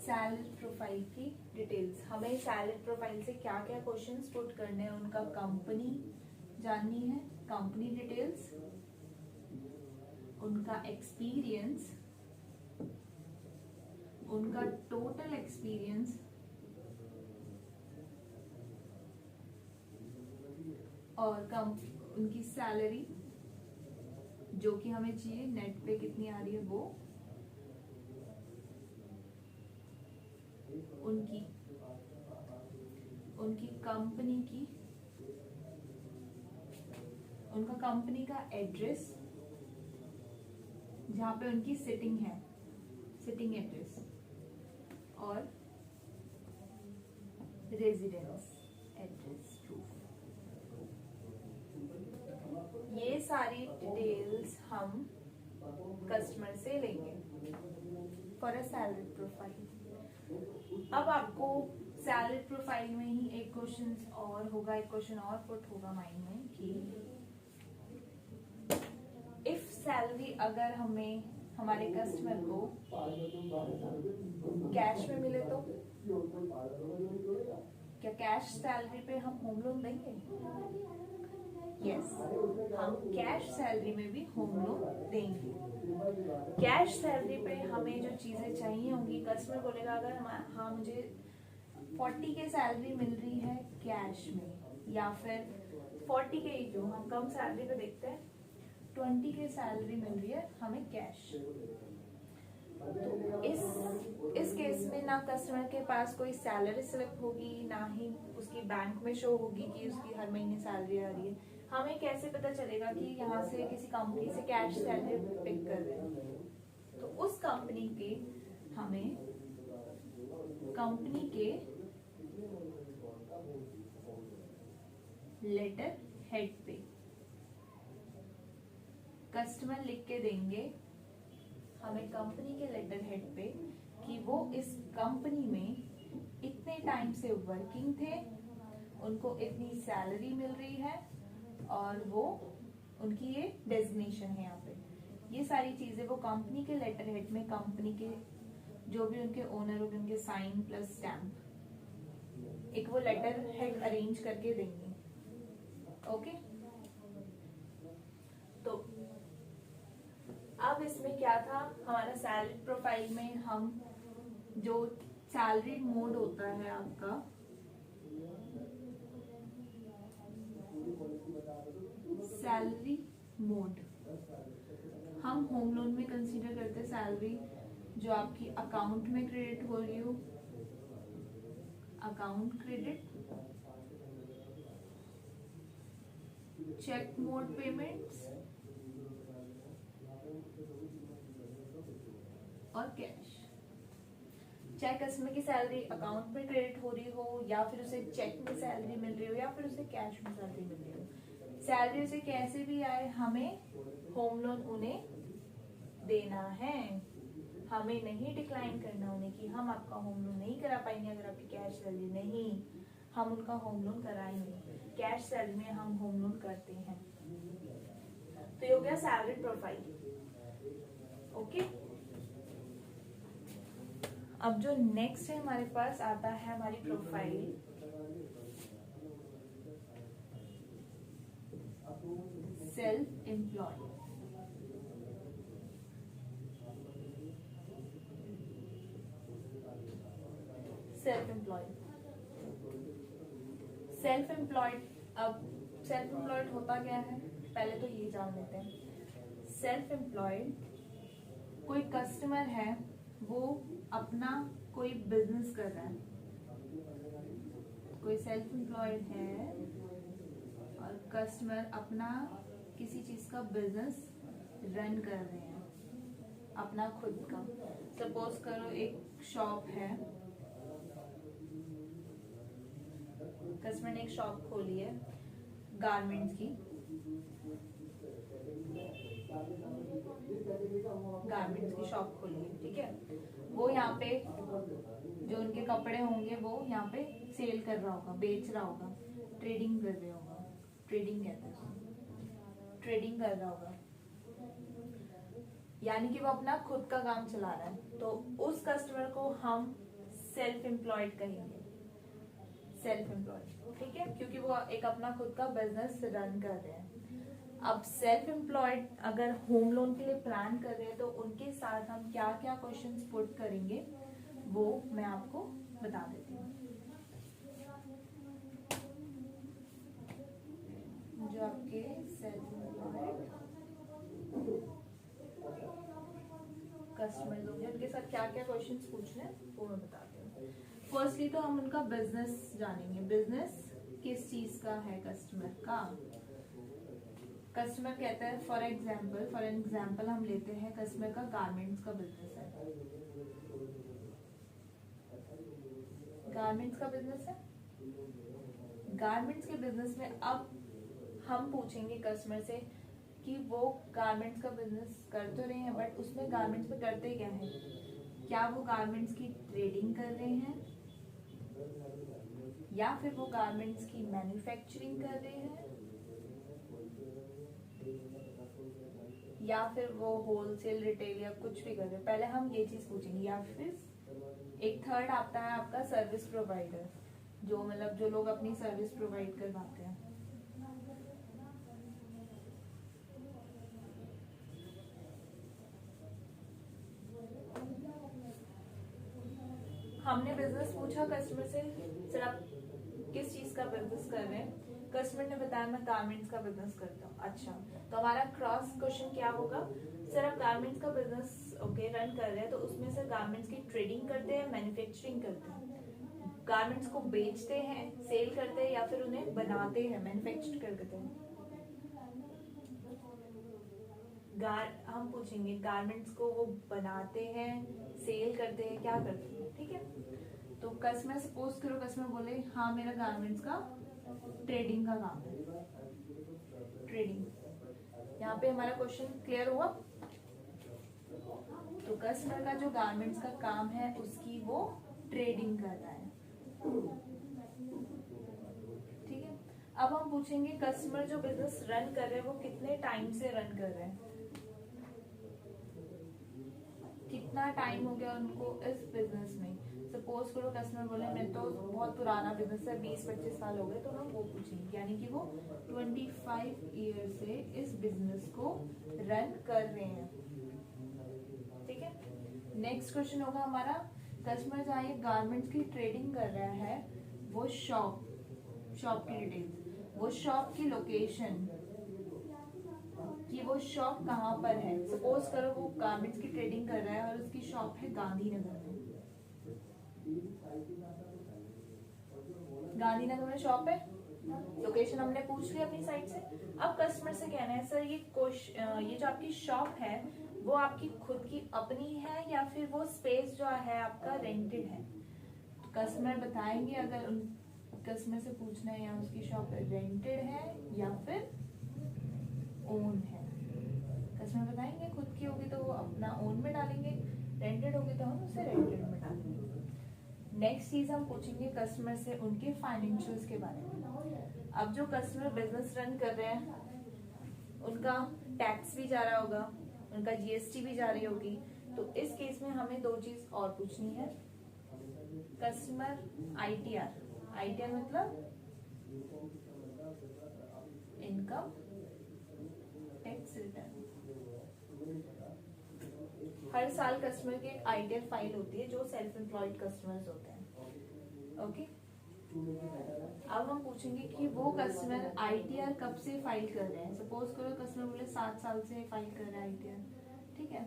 सैलरी प्रोफाइल की डिटेल्स। हमें सैलरी प्रोफाइल से क्या क्या क्वेश्चंस पुट करने हैं, उनका कंपनी जाननी है, कंपनी डिटेल्स, उनका एक्सपीरियंस, उनका टोटल एक्सपीरियंस, और उनकी सैलरी जो कि हमें चाहिए नेट पे कितनी आ रही है वो, उनकी कंपनी की, उनका कंपनी का एड्रेस जहाँ पे उनकी सिटिंग है, सिटिंग एड्रेस, और रेजिडेंस एड्रेस प्रूफ। ये सारी डिटेल्स हम कस्टमर से लेंगे फॉर अ सैलरी प्रोफाइल। अब आपको सैलरी प्रोफाइल में ही एक क्वेश्चन और होगा, एक क्वेश्चन और पुट होगा माइंड में कि इफ सैलरी अगर हमें हमारे कस्टमर को कैश में मिले तो क्या कैश सैलरी पे हम होम लोन देंगे? यस, हम कैश सैलरी में भी होम लोन देंगे। कैश सैलरी पे हमें जो चीजें चाहिए होंगी, कस्टमर बोलेगा अगर हाँ मुझे 40 के सैलरी मिल रही है कैश में, या फिर 40 के जो हम कम सैलरी पे देखते हैं 20 के सैलरी मिल रही है हमें कैश। तो इस केस में ना कस्टमर के पास कोई सैलरी स्लिप होगी, ना ही उसकी बैंक में शो होगी कि उसकी हर महीने सैलरी आ रही है। हमें कैसे पता चलेगा कि यहाँ से किसी कंपनी से कैश सैलरी पिक कर रहे हैं? तो उस कंपनी के हमें कंपनी के लेटर हेड पे कस्टमर लिख के देंगे हमें कंपनी के लेटर हेड पे कि वो इस कंपनी में इतने टाइम से वर्किंग थे, उनको इतनी सैलरी मिल रही है, और वो उनकी ये डेजिग्नेशन है यहाँ पे। ये सारी चीजें वो कंपनी के लेटर हेड में कंपनी के जो भी उनके ओनर होंगे उनके साइन प्लस स्टैम्प एक वो लेटर हेड अरेंज करके देंगे। ओके, तो अब इसमें क्या था हमारा सैलरी प्रोफाइल में, हम जो सैलरी मोड होता है आपका, सैलरी मोड हम होम लोन में कंसीडर करते हैं सैलरी जो आपकी अकाउंट में क्रेडिट हो रही हो, account credit, cheque mode payments और कैश। चाहे कस्टमर की सैलरी अकाउंट में क्रेडिट हो रही हो, या फिर उसे चेक में सैलरी मिल रही हो, या फिर उसे कैश में सैलरी मिल रही हो, सैलरी उसे कैसे भी आए हमें होम लोन उन्हें देना है। हमें नहीं डिक्लाइन करना उन्हें कि हम आपका होम लोन नहीं करा पाएंगे अगर आपकी कैश सैलरी नहीं, हम उनका होम लोन कराएंगे। कैश सैलरी में हम होम लोन करते हैं। तो ये हो गया सैलरी प्रोफाइल। ओके, अब जो नेक्स्ट है हमारे पास आता है हमारी profile self employed. Self employed, self employed. अब सेल्फ एम्प्लॉयड होता क्या है, पहले तो ये जान लेते हैं। सेल्फ एम्प्लॉयड कोई कस्टमर है, वो अपना कोई बिजनेस कर रहा है। कोई सेल्फ एम्प्लॉयड है और कस्टमर अपना किसी चीज का बिजनेस रन कर रहे हैं, अपना खुद का। सपोज करो एक शॉप है, कस्टमर ने एक शॉप खोली है गारमेंट्स की, गारमेंट्स की शॉप खोली है, ठीक है। वो यहाँ पे जो उनके कपड़े होंगे वो यहाँ पे सेल कर रहा होगा, बेच रहा होगा, ट्रेडिंग कर रहा होगा, ट्रेडिंग कहते हैं, ट्रेडिंग कर रहा होगा, यानी कि वो अपना खुद का काम चला रहा है। तो उस कस्टमर को हम सेल्फ एम्प्लॉयड कहेंगे, सेल्फ एम्प्लॉयड, ठीक है, क्योंकि वो एक अपना खुद का बिजनेस रन कर रहे हैं। अब सेल्फ एम्प्लॉयड अगर होम लोन के लिए प्लान कर रहे हैं तो उनके साथ हम क्या क्या क्वेश्चंस पुट करेंगे वो मैं आपको बता देती हूँ। जो आपके सेल्फ एम्प्लॉयड कस्टमर्स होंगे उनके साथ क्या क्या क्वेश्चंस पूछने हैं वो मैं बताती हूँ। फर्स्टली तो हम उनका बिजनेस जानेंगे, बिजनेस किस चीज का है कस्टमर का। कस्टमर कहता है फॉर एग्जाम्पल हम लेते हैं कस्टमर का गारमेंट्स का बिजनेस है, गारमेंट्स का बिजनेस है। गारमेंट्स के बिजनेस में अब हम पूछेंगे कस्टमर से कि वो गारमेंट्स का बिजनेस कर तो रहे हैं बट उसमें गारमेंट्स में करते क्या है, क्या वो गारमेंट्स की ट्रेडिंग कर रहे हैं या फिर वो गारमेंट्स की मैन्युफैक्चरिंग कर रहे हैं या फिर वो होलसेल रिटेल या कुछ भी कर रहे हैं। पहले हम ये चीज पूछेंगे। या फिर एक थर्ड आता है आपका सर्विस प्रोवाइडर, जो मतलब जो लोग अपनी सर्विस प्रोवाइड करवाते हैं। हमने बिजनेस पूछा कस्टमर से, सर आप किस चीज का बिजनेस कर रहे हैं। कस्टमर ने बताया मैं गारमेंट्स का बिजनेस करता हूँ। अच्छा, तो हमारा क्रॉस क्वेश्चन क्या होगा, सर आप गारमेंट्स का बिजनेस ओके रन कर रहे हैं, तो उसमें सर गारमेंट्स की ट्रेडिंग करते हैं, मैन्युफैक्चरिंग करते हैं, गारमेंट्स को बेचते हैं, सेल करते हैं या फिर उन्हें बनाते हैं, मैन्युफैक्चर कर देते हैं। हम पूछेंगे गारमेंट्स को वो बनाते हैं, सेल करते हैं, क्या करते हैं, ठीक है। तो कस्टमर सपोज करो कस्टमर बोले हाँ मेरा गारमेंट्स का ट्रेडिंग का काम है, ट्रेडिंग। यहाँ पे हमारा क्वेश्चन क्लियर हुआ। तो कस्टमर का जो गारमेंट्स का काम है उसकी वो ट्रेडिंग कर रहा है, ठीक है। अब हम पूछेंगे कस्टमर जो बिजनेस रन कर रहे हैं वो कितने टाइम से रन कर रहे हैं, कितना टाइम हो गया उनको इस बिजनेस में। सपोज करो कस्टमर बोले मैं तो बहुत पुराना बिजनेस है, 20-25 साल हो गए, तो हम वो पूछेंगे, यानी कि वो 25 ईयर से इस बिजनेस को रन कर रहे हैं, ठीक है। नेक्स्ट क्वेश्चन होगा हमारा, कस्टमर जहाँ ये गारमेंट्स की ट्रेडिंग कर रहा है वो शॉप की डिटेल्स, वो शॉप की लोकेशन कि वो शॉप कहाँ पर है। सपोज करो वो गारमेंट्स की ट्रेडिंग कर रहा है और उसकी शॉप है गांधीनगर में, गांधीनगर में शॉप है, लोकेशन हमने पूछ ली अपनी साइड से। अब कस्टमर से कहना है सर ये जो आपकी शॉप है वो आपकी खुद की अपनी है या फिर वो स्पेस जो है आपका रेंटेड है। कस्टमर बताएंगे, अगर उन कस्टमर से पूछना है या उसकी शॉप रेंटेड है या फिर ओन है। कस्टमर बताएंगे खुद की होगी तो वो अपना ओन में डालेंगे, रेंटेड होगी तो हम उसे रेंटेड में डालेंगे। नेक्स्ट चीज हम पूछेंगे कस्टमर से उनके फाइनेंशियल्स के बारे में। अब जो कस्टमर बिजनेस रन कर रहे हैं उनका टैक्स भी जा रहा होगा, उनका जीएसटी भी जा रही होगी, तो इस केस में हमें दो चीज और पूछनी है। कस्टमर आईटीआर, आईटीआर मतलब इनकम टैक्स रिटर्न। हर साल कस्टमर की एक आईटीआर फाइल होती है जो सेल्फ एम्प्लॉयड कस्टमर्स होते हैं। ओके, अब हम पूछेंगे कि वो कस्टमर आईटीआर कब से फाइल कर रहे हैं। सपोज करो कस्टमर बोले 7 साल से फाइल कर रहे हैं आईटीआर, ठीक है,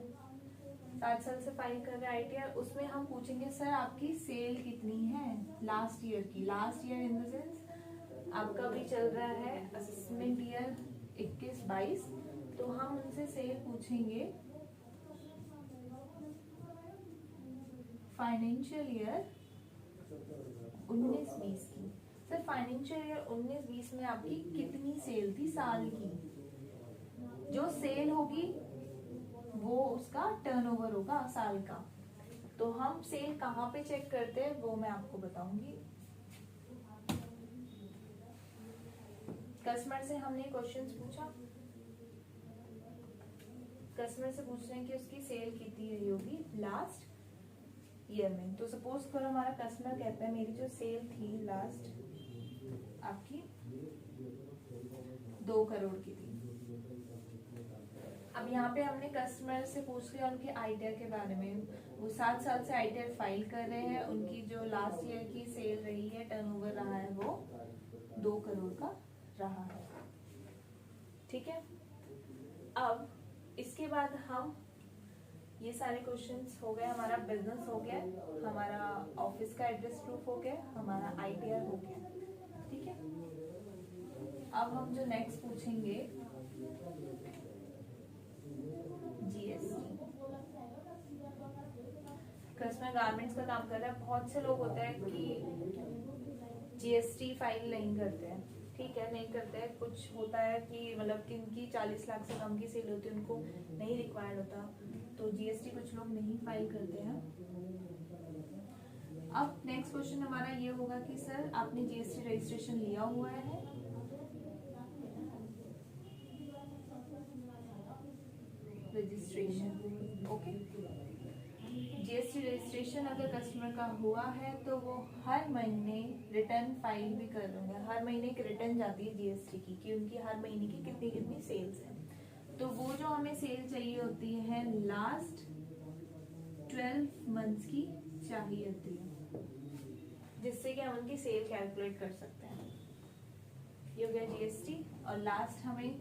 7 साल से फाइल कर रहे हैं आईटीआर। उसमें हम पूछेंगे सर आपकी सेल कितनी है लास्ट ईयर की। Last year in the sense आपका भी चल रहा है असेसमेंट ईयर 21-22, तो हम उनसे सेल पूछेंगे फाइनेंशियल ईयर 19-20 की। सर फाइनेंशियल ईयर 19-20 में आपकी कितनी सेल थी साल की। जो सेल होगी वो उसका टर्नओवर होगा साल का। तो हम सेल कहाँ पे चेक करते हैं वो मैं आपको बताऊंगी। कस्टमर से हमने क्वेश्चंस पूछा, कस्टमर से पूछ रहे हैं कि उसकी सेल कितनी रही होगी लास्ट ईयर में। तो सपोज करो हमारा कस्टमर कहता है मेरी जो सेल थी लास्ट आपकी 2 करोड़ की थी। अब यहाँ पे हमने कस्टमर से पूछ लिया उनके आईटीआर के बारे में। वो 7 साल से आईटीआर फाइल कर रहे हैं, उनकी जो लास्ट ईयर की सेल रही है, टर्नओवर रहा है वो 2 करोड़ का रहा है, ठीक है। अब इसके बाद हम ये सारे क्वेश्चंस हो गए, हमारा बिजनेस हो गया, हमारा ऑफिस का एड्रेस प्रूफ हो गया, हमारा आईटीआर हो गया, ठीक है। अब हम जो नेक्स्ट पूछेंगे जीएसटी। कस्टमर गारमेंट्स का काम कर रहा है, बहुत से लोग होते हैं कि जीएसटी फाइल नहीं करते हैं, ठीक है, नहीं करते हैं। कुछ होता है कि मतलब किनकी 40 लाख से कम की सेल होती है उनको नहीं रिक्वायर्ड होता, तो जीएसटी कुछ लोग नहीं फाइल करते हैं। अब नेक्स्ट क्वेश्चन हमारा ये होगा कि सर आपने जीएसटी रजिस्ट्रेशन लिया हुआ है। Registration, okay. जीएसटी रजिस्ट्रेशन अगर कस्टमर का हुआ है तो वो हर महीने रिटर्न फाइल भी कर लेंगे। हर महीने एक रिटर्न जाती है जीएसटी की कि उनकी हर महीने की कितनी कितनी सेल्स है। तो वो जो हमें सेल चाहिए होती है लास्ट 12 मंथ्स की चाहिए होती है, जिससे कि हम उनकी सेल कैलकुलेट कर सकते हैं। ये हो गया जीएसटी। और लास्ट हमें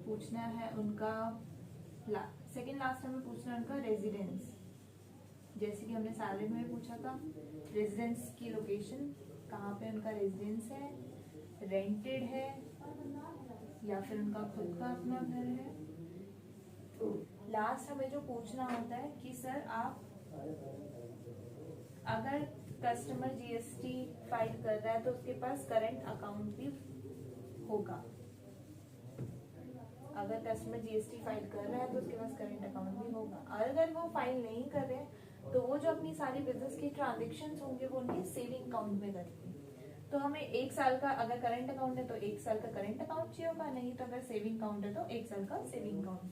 पूछना है उनका सेकेंड लास्ट हमें पूछना है उनका रेजिडेंस। जैसे कि हमने सैलरी में पूछा था, रेजिडेंस की लोकेशन कहाँ पे उनका रेजिडेंस है, रेंटेड है या फिर उनका खुद का अपना घर है। लास्ट हमें जो पूछना होता है कि सर आप अगर कस्टमर जीएसटी फाइल कर रहा है तो उसके पास करंट अकाउंट भी होगा। अगर कस्टमर जीएसटी फाइल कर रहा है तो उसके पास करंट अकाउंट भी होगा। अगर वो फाइल नहीं कर रहे तो वो जो अपनी सारी बिजनेस की ट्रांजेक्शन्स होंगे वो उनके सेविंग अकाउंट में करेंगे। तो हमें 1 साल का अगर करंट अकाउंट है तो 1 साल का करंट अकाउंट चाहिए होगा, नहीं तो अगर सेविंग अकाउंट है तो 1 साल का सेविंग अकाउंट।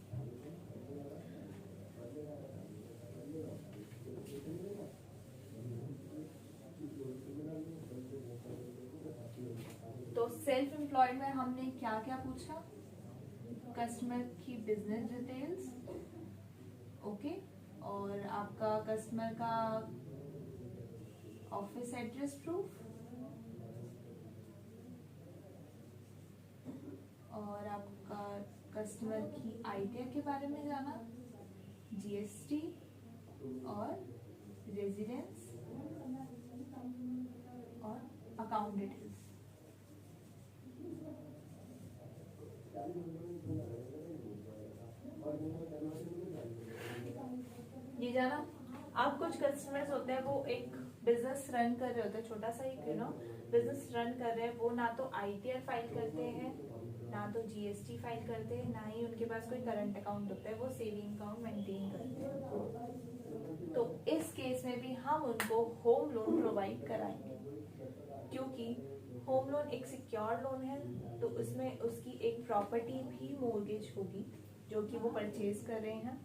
तो सेल्फ एम्प्लॉयड में हमने क्या क्या पूछा, कस्टमर की बिजनेस डिटेल्स, ओके, और आपका कस्टमर का ऑफिस एड्रेस प्रूफ, और आपका कस्टमर की आईटीआर के बारे में जाना, जीएसटी और रेजिडेंस और अकाउंट डिटेल्स। ये जाना। अब कुछ कस्टमर्स होते हैं वो एक बिजनेस रन कर रहे होते हैं, छोटा सा ही क्यों ना बिजनेस रन कर रहे हैं, वो ना तो आईटीआर फाइल करते हैं, ना तो जीएसटी फाइल करते हैं, ना ही उनके पास कोई करंट अकाउंट होता है, वो सेविंग अकाउंट मेंटेन करते हैं। तो इस केस में भी हम उनको होम लोन प्रोवाइड कराएंगे, क्योंकि होम लोन एक सिक्योर लोन है, तो उसमें उसकी एक प्रॉपर्टी भी मोर्गेज होगी जो कि वो परचेज कर रहे हैं,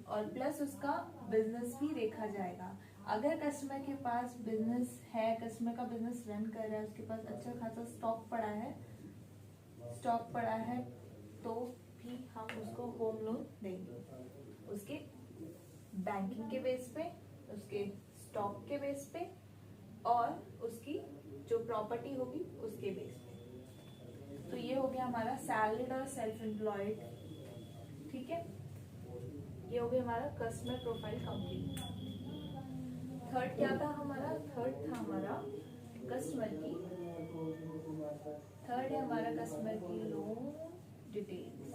और प्लस उसका बिजनेस भी देखा जाएगा। अगर कस्टमर के पास बिजनेस है, कस्टमर का बिजनेस रन कर रहा है, उसके पास अच्छा खासा स्टॉक पड़ा है, तो भी हम उसको होम लोन देंगे, उसके बैंकिंग के बेस पे, उसके स्टॉक के बेस पे, और उसकी जो प्रॉपर्टी होगी उसके बेस पे। तो ये हो गया हमारा सैलरीड और सेल्फ एम्प्लॉयड, ठीक है। ये हो गया हमारा कस्टमर प्रोफाइल कंप्लीट। थर्ड क्या था हमारा? थर्ड था हमारा कस्टमर की, थर्ड है हमारा कस्टमर की लोन डिटेल्स।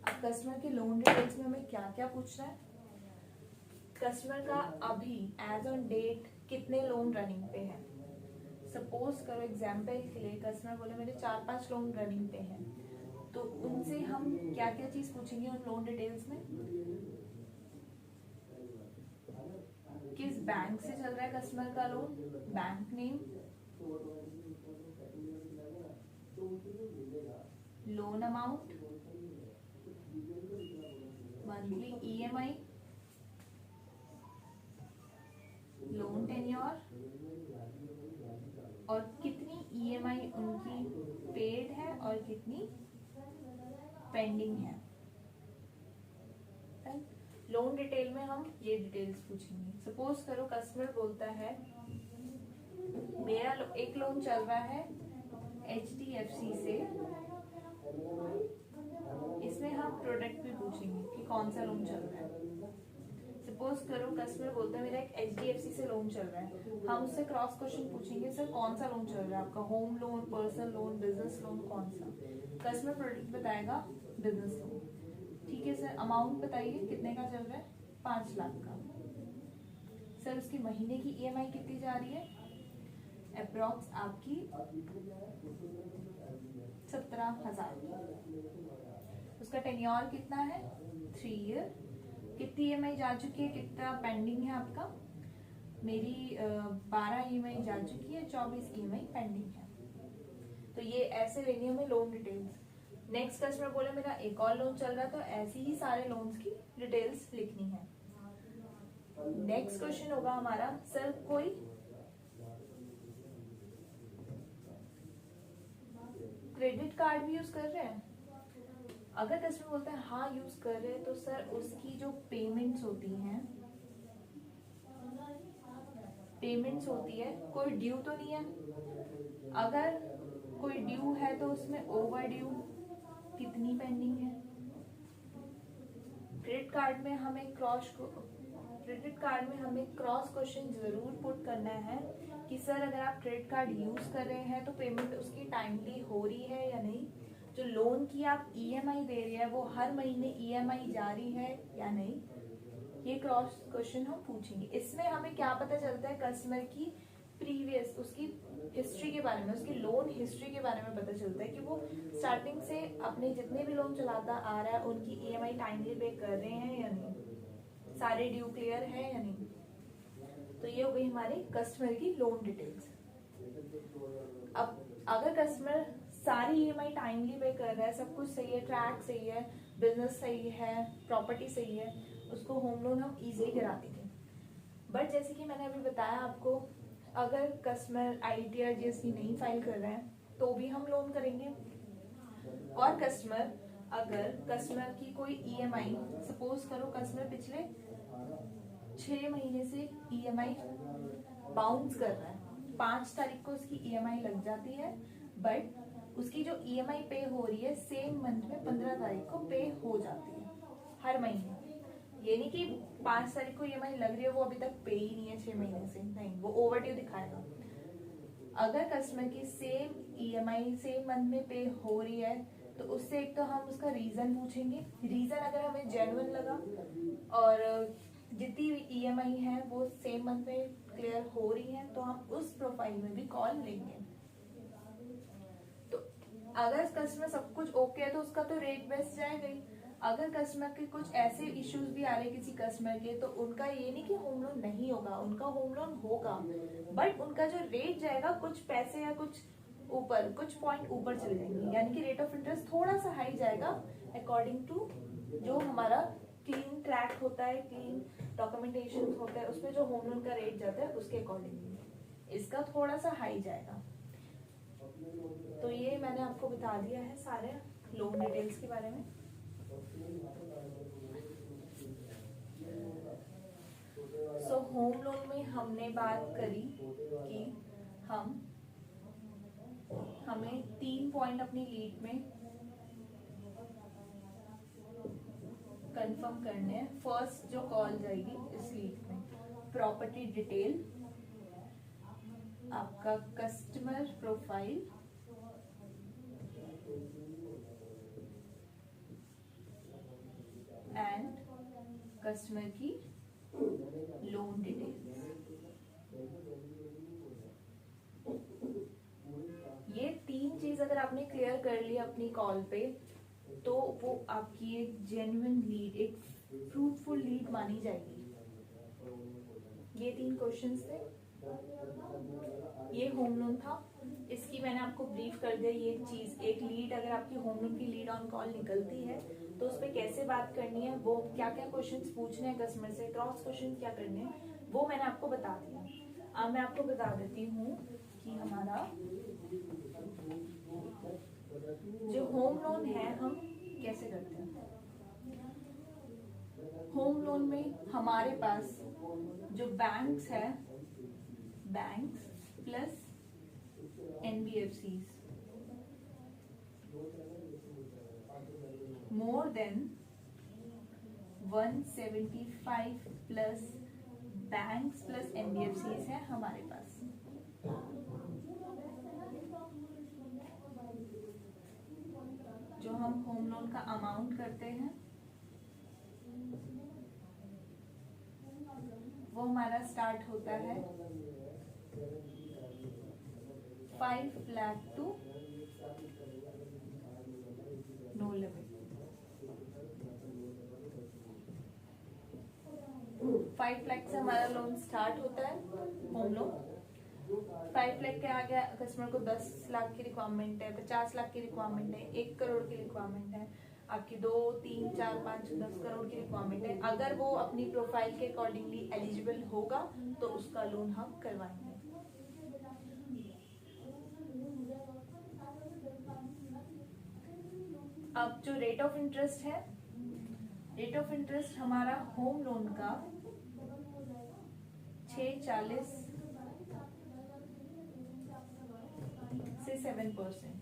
अब कस्टमर के लोन डिटेल्स में हमें क्या क्या पूछना है? कस्टमर का अभी एज ऑन डेट कितने लोन रनिंग पे हैं। सपोज करो एग्जाम्पल के लिए कस्टमर बोले मेरे 4-5 लोन रनिंग पे हैं, तो उनसे हम क्या क्या चीज पूछेंगे उन लोन डिटेल्स में? किस बैंक से चल रहा है कस्टमर का loan, bank name, loan amount, monthly EMI, loan tenure, और कितनी ईएमआई उनकी पेड है और कितनी पेंडिंग है। लोन डिटेल में हम ये डिटेल्स पूछेंगे। सपोज करो कस्टमर बोलता है मेरा एक लोन चल रहा है HDFC से, इसमें हम प्रोडक्ट भी पूछेंगे कि कौन सा लोन चल रहा है। सपोज करो कस्टमर बोलता है मेरा एक HDFC से लोन चल रहा है, हम उससे क्रॉस क्वेश्चन पूछेंगे सर कौन सा लोन चल रहा है आपका, home loan, personal loan, business loan, कौन सा। कस्टमर प्रोडक्ट बताएगा बिजनेस लोन। ठीक है सर, अमाउंट बताइए कितने का चल रहा है? 5 लाख का। सर उसकी महीने की EMI कितनी जा रही है? अप्रॉक्स आपकी 17,000। उसका टेन्योर कितना है? 3 ईयर। कितनी EMI जा चुकी है, कितना पेंडिंग है आपका? मेरी 12 EMI जा चुकी है, 24 EMI पेंडिंग है। तो ये ऐसे लेनी हमें लोन डिटेल्स। नेक्स्ट कस्टमर बोले मेरा एक और लोन चल रहा है, तो ऐसी ही सारे लोन्स की डिटेल्स लिखनी है। नेक्स्ट क्वेश्चन होगा हमारा, सर कोई क्रेडिट कार्ड भी यूज कर रहे हैं? अगर कस्टमर बोलता है हाँ यूज कर रहे हैं, तो सर उसकी जो पेमेंट्स होती हैं, कोई ड्यू तो नहीं है? अगर कोई ड्यू है तो उसमें ओवर ड्यू कितनी पेंडिंग है? क्रेडिट कार्ड में हमें क्रॉस क्वेश्चन जरूर पुट करना है कि सर अगर आप क्रेडिट कार्ड यूज कर रहे हैं तो पेमेंट उसकी टाइमली हो रही है या नहीं, जो लोन की आप EMI दे रहे हैं वो हर महीने EMI जारी है या नहीं, ये क्रॉस क्वेश्चन हम पूछेंगे। इसमें हमें क्या पता चलता है कस्टमर की प्रीवियस उसकी हिस्ट्री के बारे में, उसकी लोन हिस्ट्री के बारे में पता चलता है कि वो स्टार्टिंग से अपने जितने भी लोन चलाता आ रहा है उनकी EMI टाइमली पे कर रहे हैं या नहीं, सारे ड्यू क्लियर है या नहीं। तो ये हो गई हमारी कस्टमर की लोन डिटेल्स। अब अगर कस्टमर सारी EMI टाइमली पे कर रहा है, सब कुछ सही है, ट्रैक सही है, बिजनेस सही है, प्रॉपर्टी सही है, उसको होम लोन हम इजीली करा देंगे। बट जैसे कि मैंने अभी बताया आपको, अगर कस्टमर ITR GST नहीं फाइल कर रहे हैं तो भी हम लोन करेंगे। और अगर कस्टमर की कोई EMI, सपोज करो कस्टमर पिछले 6 महीने से EMI बाउंस कर रहा है, 5 तारीख को उसकी EMI लग जाती है, बट उसकी जो EMI पे हो रही है सेम मंथ में 15 तारीख को पे हो जाती है हर महीने। ये नहीं कि 5 तारीख को EMI लग रही है वो अभी तक पे ही नहीं है 6 महीने से, नहीं, वो ओवरड्यू दिखाएगा। अगर कस्टमर की सेम EMI सेम मंथ में पे हो रही है तो उससे एक तो हम उसका रीज़न पूछेंगे। रीज़न अगर हमें जेन्युइन लगा और जितनी भी ईएमआई है वो सेम मंथ में क्लियर हो रही है तो हम उस प्रोफाइल में भी कॉल लेंगे। तो अगर कस्टमर सब कुछ ओके है तो उसका तो रेट बेस्ट जाएगा ही। अगर कस्टमर के कुछ ऐसे इश्यूज भी आ रहे किसी कस्टमर के, तो उनका ये नहीं कि होम लोन नहीं होगा, उनका होम लोन होगा, बट उनका जो रेट जाएगा कुछ पैसे या कुछ ऊपर, कुछ पॉइंट ऊपर चले जाएंगे, यानी कि रेट ऑफ इंटरेस्ट थोड़ा सा हाई जाएगा अकॉर्डिंग टू जो हमारा क्लीन ट्रैक होता है, क्लीन डॉक्यूमेंटेशन होता है, उसमें जो होम लोन का रेट जाता है उसके अकॉर्डिंगली इसका थोड़ा सा हाई जाएगा। तो ये मैंने आपको बता दिया है सारे लोन डिटेल्स के बारे में। सो होम लोन में हमने बात करी कि हमें 3 पॉइंट अपनी लीड में कंफर्म करने हैं। फर्स्ट जो कॉल जाएगी इस लीड में, प्रॉपर्टी डिटेल, आपका कस्टमर प्रोफाइल, एंड कस्टमर की लोन डिटेल्स। ये 3 चीज अगर आपने क्लियर कर ली अपनी कॉल पे तो वो आपकी एक जेन्युइन लीड, एक फ्रूटफुल लीड मानी जाएगी। ये 3 क्वेश्चंस थे। ये होम लोन था, इसकी मैंने आपको ब्रीफ कर दिया। ये चीज, एक लीड अगर आपकी होम लोन की लीड ऑन कॉल निकलती है तो उस पर कैसे बात करनी है, वो क्या क्या क्वेश्चंस पूछने हैं कस्टमर से, क्रॉस क्वेश्चन क्या करने हैं, वो मैंने आपको बता दिया। अब मैं आपको बता देती हूँ कि हमारा जो होम लोन है हम कैसे करते हैं। होम लोन में हमारे पास जो बैंक्स है, banks plus NBFCs, more than 175 plus banks plus NBFCs है हमारे पास। जो हम होम लोन का अमाउंट करते हैं वो हमारा स्टार्ट होता है 5 lakh to no limit. 5 lakh से हमारा लोन स्टार्ट होता है, होम लोन। 5 लाख के आगे कस्टमर को 10 लाख की रिक्वायरमेंट है, 50 लाख की रिक्वायरमेंट है, 1 करोड़ की रिक्वायरमेंट है, आपकी 2, 3, 4, 5, 10 करोड़ की रिक्वायरमेंट है। अगर वो अपनी प्रोफाइल के अकॉर्डिंगली एलिजिबल होगा तो उसका लोन हम करवाएंगे। अब जो रेट ऑफ इंटरेस्ट है, रेट ऑफ इंटरेस्ट हमारा होम लोन का 6.40 से 7%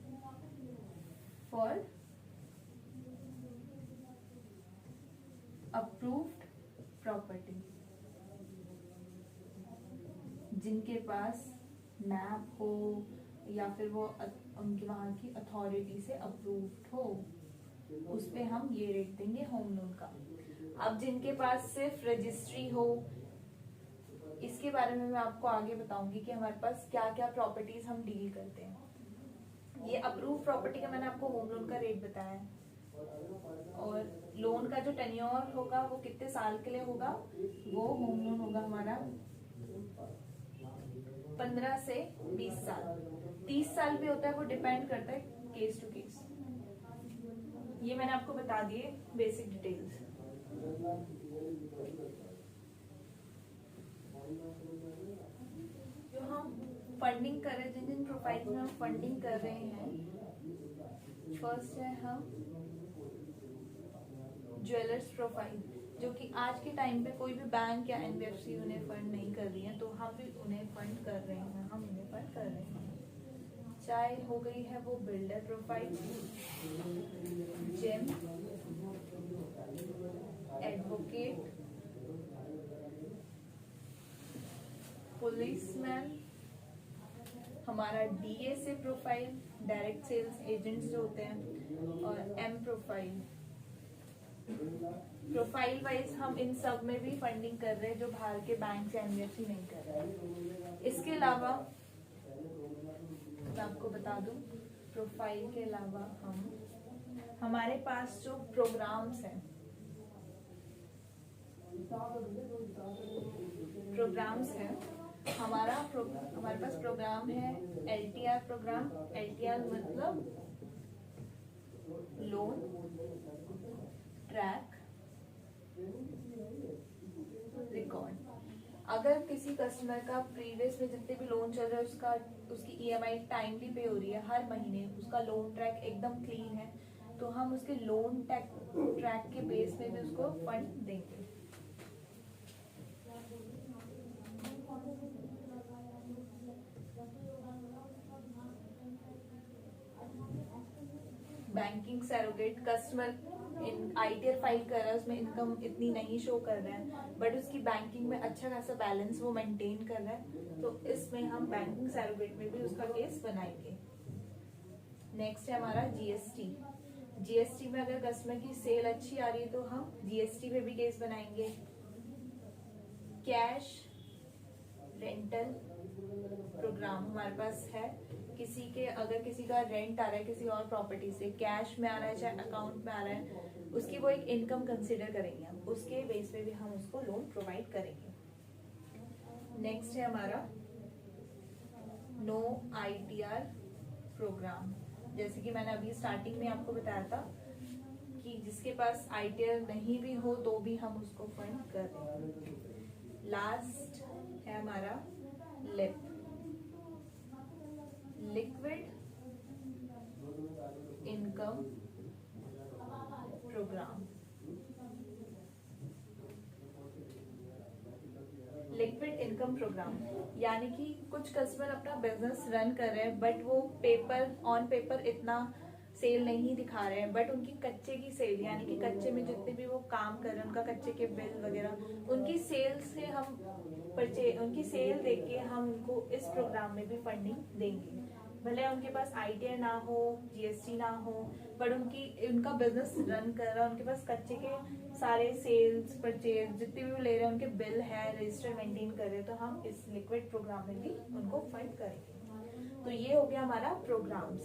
फॉर अप्रूव्ड प्रॉपर्टी, जिनके पास मैप हो या फिर वो उनके वहां की अथॉरिटी से अप्रूव्ड हो, उस पे हम ये रेट देंगे होम लोन का। अब जिनके पास सिर्फ रजिस्ट्री हो, इसके बारे में मैं आपको आगे बताऊंगी कि हमारे पास क्या क्या प्रॉपर्टीज हम डील करते हैं। ये अप्रूव प्रॉपर्टी का मैंने आपको होम लोन का रेट बताया है, और लोन का जो टेन्योर होगा वो कितने साल के लिए होगा, वो होम लोन होगा हमारा 15 से 20 साल, 30 साल भी होता है, वो डिपेंड करता है केस टू केस। ये मैंने आपको बता दिए बेसिक डिटेल्स। जो हम फंडिंग कर रहे हैं, जिन जिन प्रोफाइल में हम फंडिंग कर रहे हैं, फर्स्ट है हम ज्वेलर्स प्रोफाइल, जो कि आज के टाइम पे कोई भी बैंक या एनबीएफसी उन्हें फंड नहीं कर रही है, तो हम भी उन्हें फंड कर रहे हैं, हम उन्हें फंड कर रहे हैं। चाहे हो गई है वो builder profile, gem, advocate, policeman, हमारा DA से प्रोफाइल डायरेक्ट सेल्स एजेंट्स जो होते हैं, और M प्रोफाइल। प्रोफाइल वाइज हम इन सब में भी फंडिंग कर रहे हैं जो बाहर के बैंक या NBFC नहीं कर रहे हैं। इसके अलावा मैं आपको बता दूं, प्रोफाइल के अलावा हमारे पास जो प्रोग्राम्स हैं, हमारे पास प्रोग्राम है LTR प्रोग्राम। LTR मतलब लोन ट्रैक रिकॉर्ड। अगर किसी कस्टमर का प्रीवियस में जितने भी लोन चल रहा है उसकी EMI टाइमली पे हो रही है, हर महीने उसका लोन ट्रैक एकदम क्लीन है, तो हम उसके लोन ट्रैक के बेस पे भी उसको फंड देंगे। Banking surrogate, customer ITR file कर रहा है, उसमें इनकम इतनी नहीं शो कर रहा है, बट उसकी बैंकिंग में अच्छा खासा बैलेंस वो मेंटेन कर रहा है, तो इसमें हम बैंकिंग सरोगेट में भी उसका केस बनाएंगे। नेक्स्ट है हमारा GST में अगर कस्टमर की सेल अच्छी आ रही है तो हम GST पे भी केस बनाएंगे। कैश रेंटल प्रोग्राम हमारे पास है, अगर किसी का रेंट आ रहा है किसी और प्रॉपर्टी से, कैश में आ रहा है चाहे अकाउंट में आ रहा है, उसकी वो एक इनकम कंसिडर करेंगे हम, उसके बेस पे भी हम उसको लोन प्रोवाइड करेंगे। नेक्स्ट है हमारा नो ITR प्रोग्राम। जैसे कि मैंने अभी स्टार्टिंग में आपको बताया था कि जिसके पास ITR नहीं भी हो तो भी हम उसको फंड कर देंगे। लास्ट है हमारा LIP, liquid income programme. Liquid income programme यानी कि कुछ कस्टमर अपना बिजनेस रन कर रहे हैं बट वो ऑन पेपर इतना सेल नहीं दिखा रहे हैं, बट उनकी कच्चे की सेल यानी कि कच्चे में जितने भी वो काम कर रहे हैं उनका कच्चे के बिल वगैरह उनकी सेल से उनकी सेल देख के हम उनको इस प्रोग्राम में भी फंडिंग देंगे। भले उनके पास ITR ना हो, GST ना हो, बट उनका बिजनेस रन कर रहा है, उनके पास कच्चे के सारे सेल्स परचेज जितने भी वो ले रहे हैं उनके बिल है, रजिस्टर मेंटेन कर रहे हैं, तो हम इस लिक्विड प्रोग्राम में भी उनको फंड करेंगे। तो ये हो गया हमारा प्रोग्राम्स।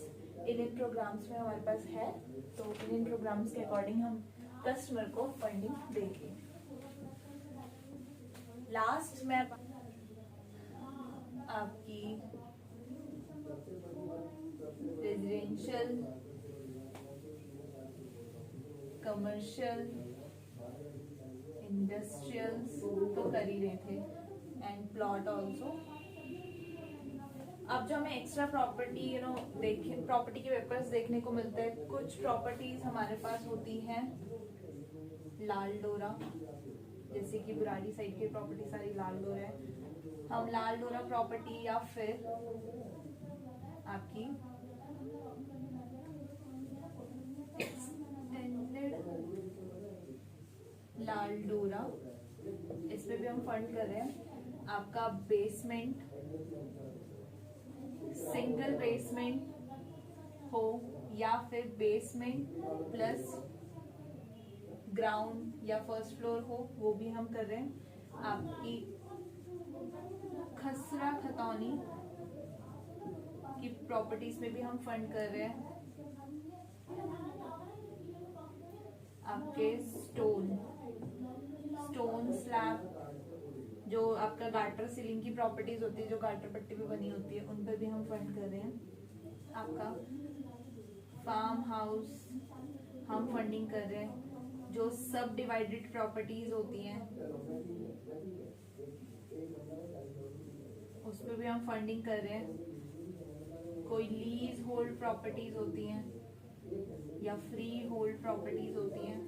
इन प्रोग्राम्स में हमारे पास है, तो इन प्रोग्राम्स के अकॉर्डिंग हम कस्टमर को फंडिंग देंगे। लास्ट में आपकी रेजिडेंशियल, कमर्शियल, इंडस्ट्रियल्स तो कर ही रहे थे, एंड प्लॉट ऑल्सो। अब जो हमें एक्स्ट्रा प्रॉपर्टी प्रॉपर्टी के पेपर्स देखने को मिलते हैं, कुछ प्रॉपर्टीज हमारे पास होती हैं लाल डोरा, जैसे कि बुराड़ी साइड की प्रॉपर्टी सारी लाल डोरा है, हम लाल डोरा प्रॉपर्टी या फिर आपकी एक्सटेंडेड लाल डोरा, इसमें भी हम फंड कर रहे हैं। आपका बेसमेंट, सिंगल बेसमेंट हो या फिर बेसमेंट प्लस ग्राउंड या फर्स्ट फ्लोर हो, वो भी हम कर रहे हैं। आपकी खसरा खतौनी की प्रॉपर्टीज में भी हम फंड कर रहे हैं। आपके स्टोन स्लैब, जो आपका गाटर सीलिंग की प्रॉपर्टीज होती है, जो गाटर पट्टी पे बनी होती है, उन पर भी हम फंड कर रहे हैं। आपका फार्म हाउस हम फंडिंग कर रहे हैं। जो सब डिवाइडेड प्रॉपर्टीज होती हैं उस पर भी हम फंडिंग कर रहे हैं। कोई लीज होल्ड प्रॉपर्टीज होती हैं या फ्री होल्ड प्रॉपर्टीज होती हैं,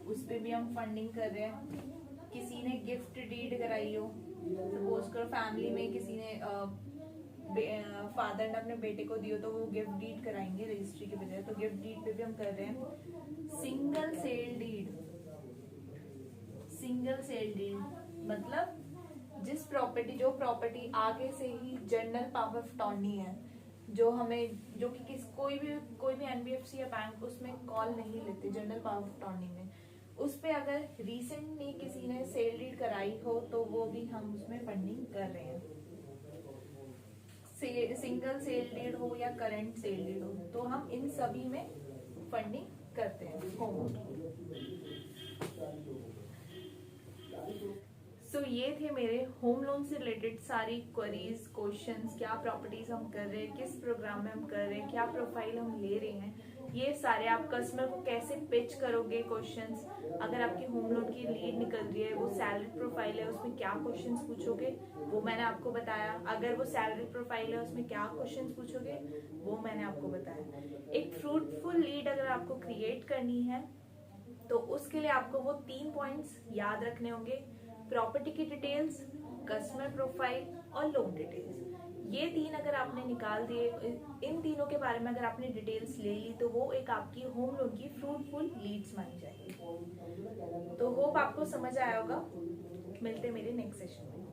उस पर भी हम फंडिंग कर रहे हैं। किसी ने गिफ्ट डीड कराई हो, सपोज करो फैमिली में किसी ने फादर ने अपने बेटे को दियो तो वो गिफ्ट डीड कराएंगे रजिस्ट्री के बजाय, तो गिफ्ट डीड पे भी हम कर रहे हैं। सिंगल सेल डीड मतलब जिस जो प्रॉपर्टी आगे से ही जनरल पावर ऑफ अटॉर्नी है, जो कि कोई भी एनबीएफसी या बैंक उसमें कॉल नहीं लेते जनरल पावर ऑफ अटॉर्नी में, उस पे अगर रिसेंटली किसी ने सेल डीड कराई हो तो वो भी हम उसमें फंडिंग कर रहे हैं। सिंगल सेल डीड हो या करंट सेल डीड हो, तो हम इन सभी में फंडिंग करते हैं होम लोन की। सो ये थे मेरे होम लोन से रिलेटेड सारी क्वेरीज, क्वेश्चंस, क्या प्रॉपर्टीज हम कर रहे हैं, किस प्रोग्राम में हम कर रहे हैं, क्या प्रोफाइल हम ले रहे हैं, ये सारे आप कस्टमर को कैसे पिच करोगे क्वेश्चंस, अगर आपकी होम लोन की लीड निकल रही है, वो सैलरी प्रोफाइल है उसमें क्या क्वेश्चंस पूछोगे वो मैंने आपको बताया, अगर वो सैलरी प्रोफाइल है उसमें क्या क्वेश्चंस पूछोगे वो मैंने आपको बताया। एक फ्रूटफुल लीड अगर आपको क्रिएट करनी है तो उसके लिए आपको वो 3 पॉइंट्स याद रखने होंगे: प्रॉपर्टी की डिटेल्स, कस्टमर प्रोफाइल और लोन डिटेल्स। ये 3 अगर आपने निकाल दिए, इन तीनों के बारे में अगर आपने डिटेल्स ले ली तो वो एक आपकी होम लोन की फ्रूटफुल लीड्स मानी जाएगी। तो होप आपको समझ आया होगा। मिलते हैं मेरे नेक्स्ट सेशन में।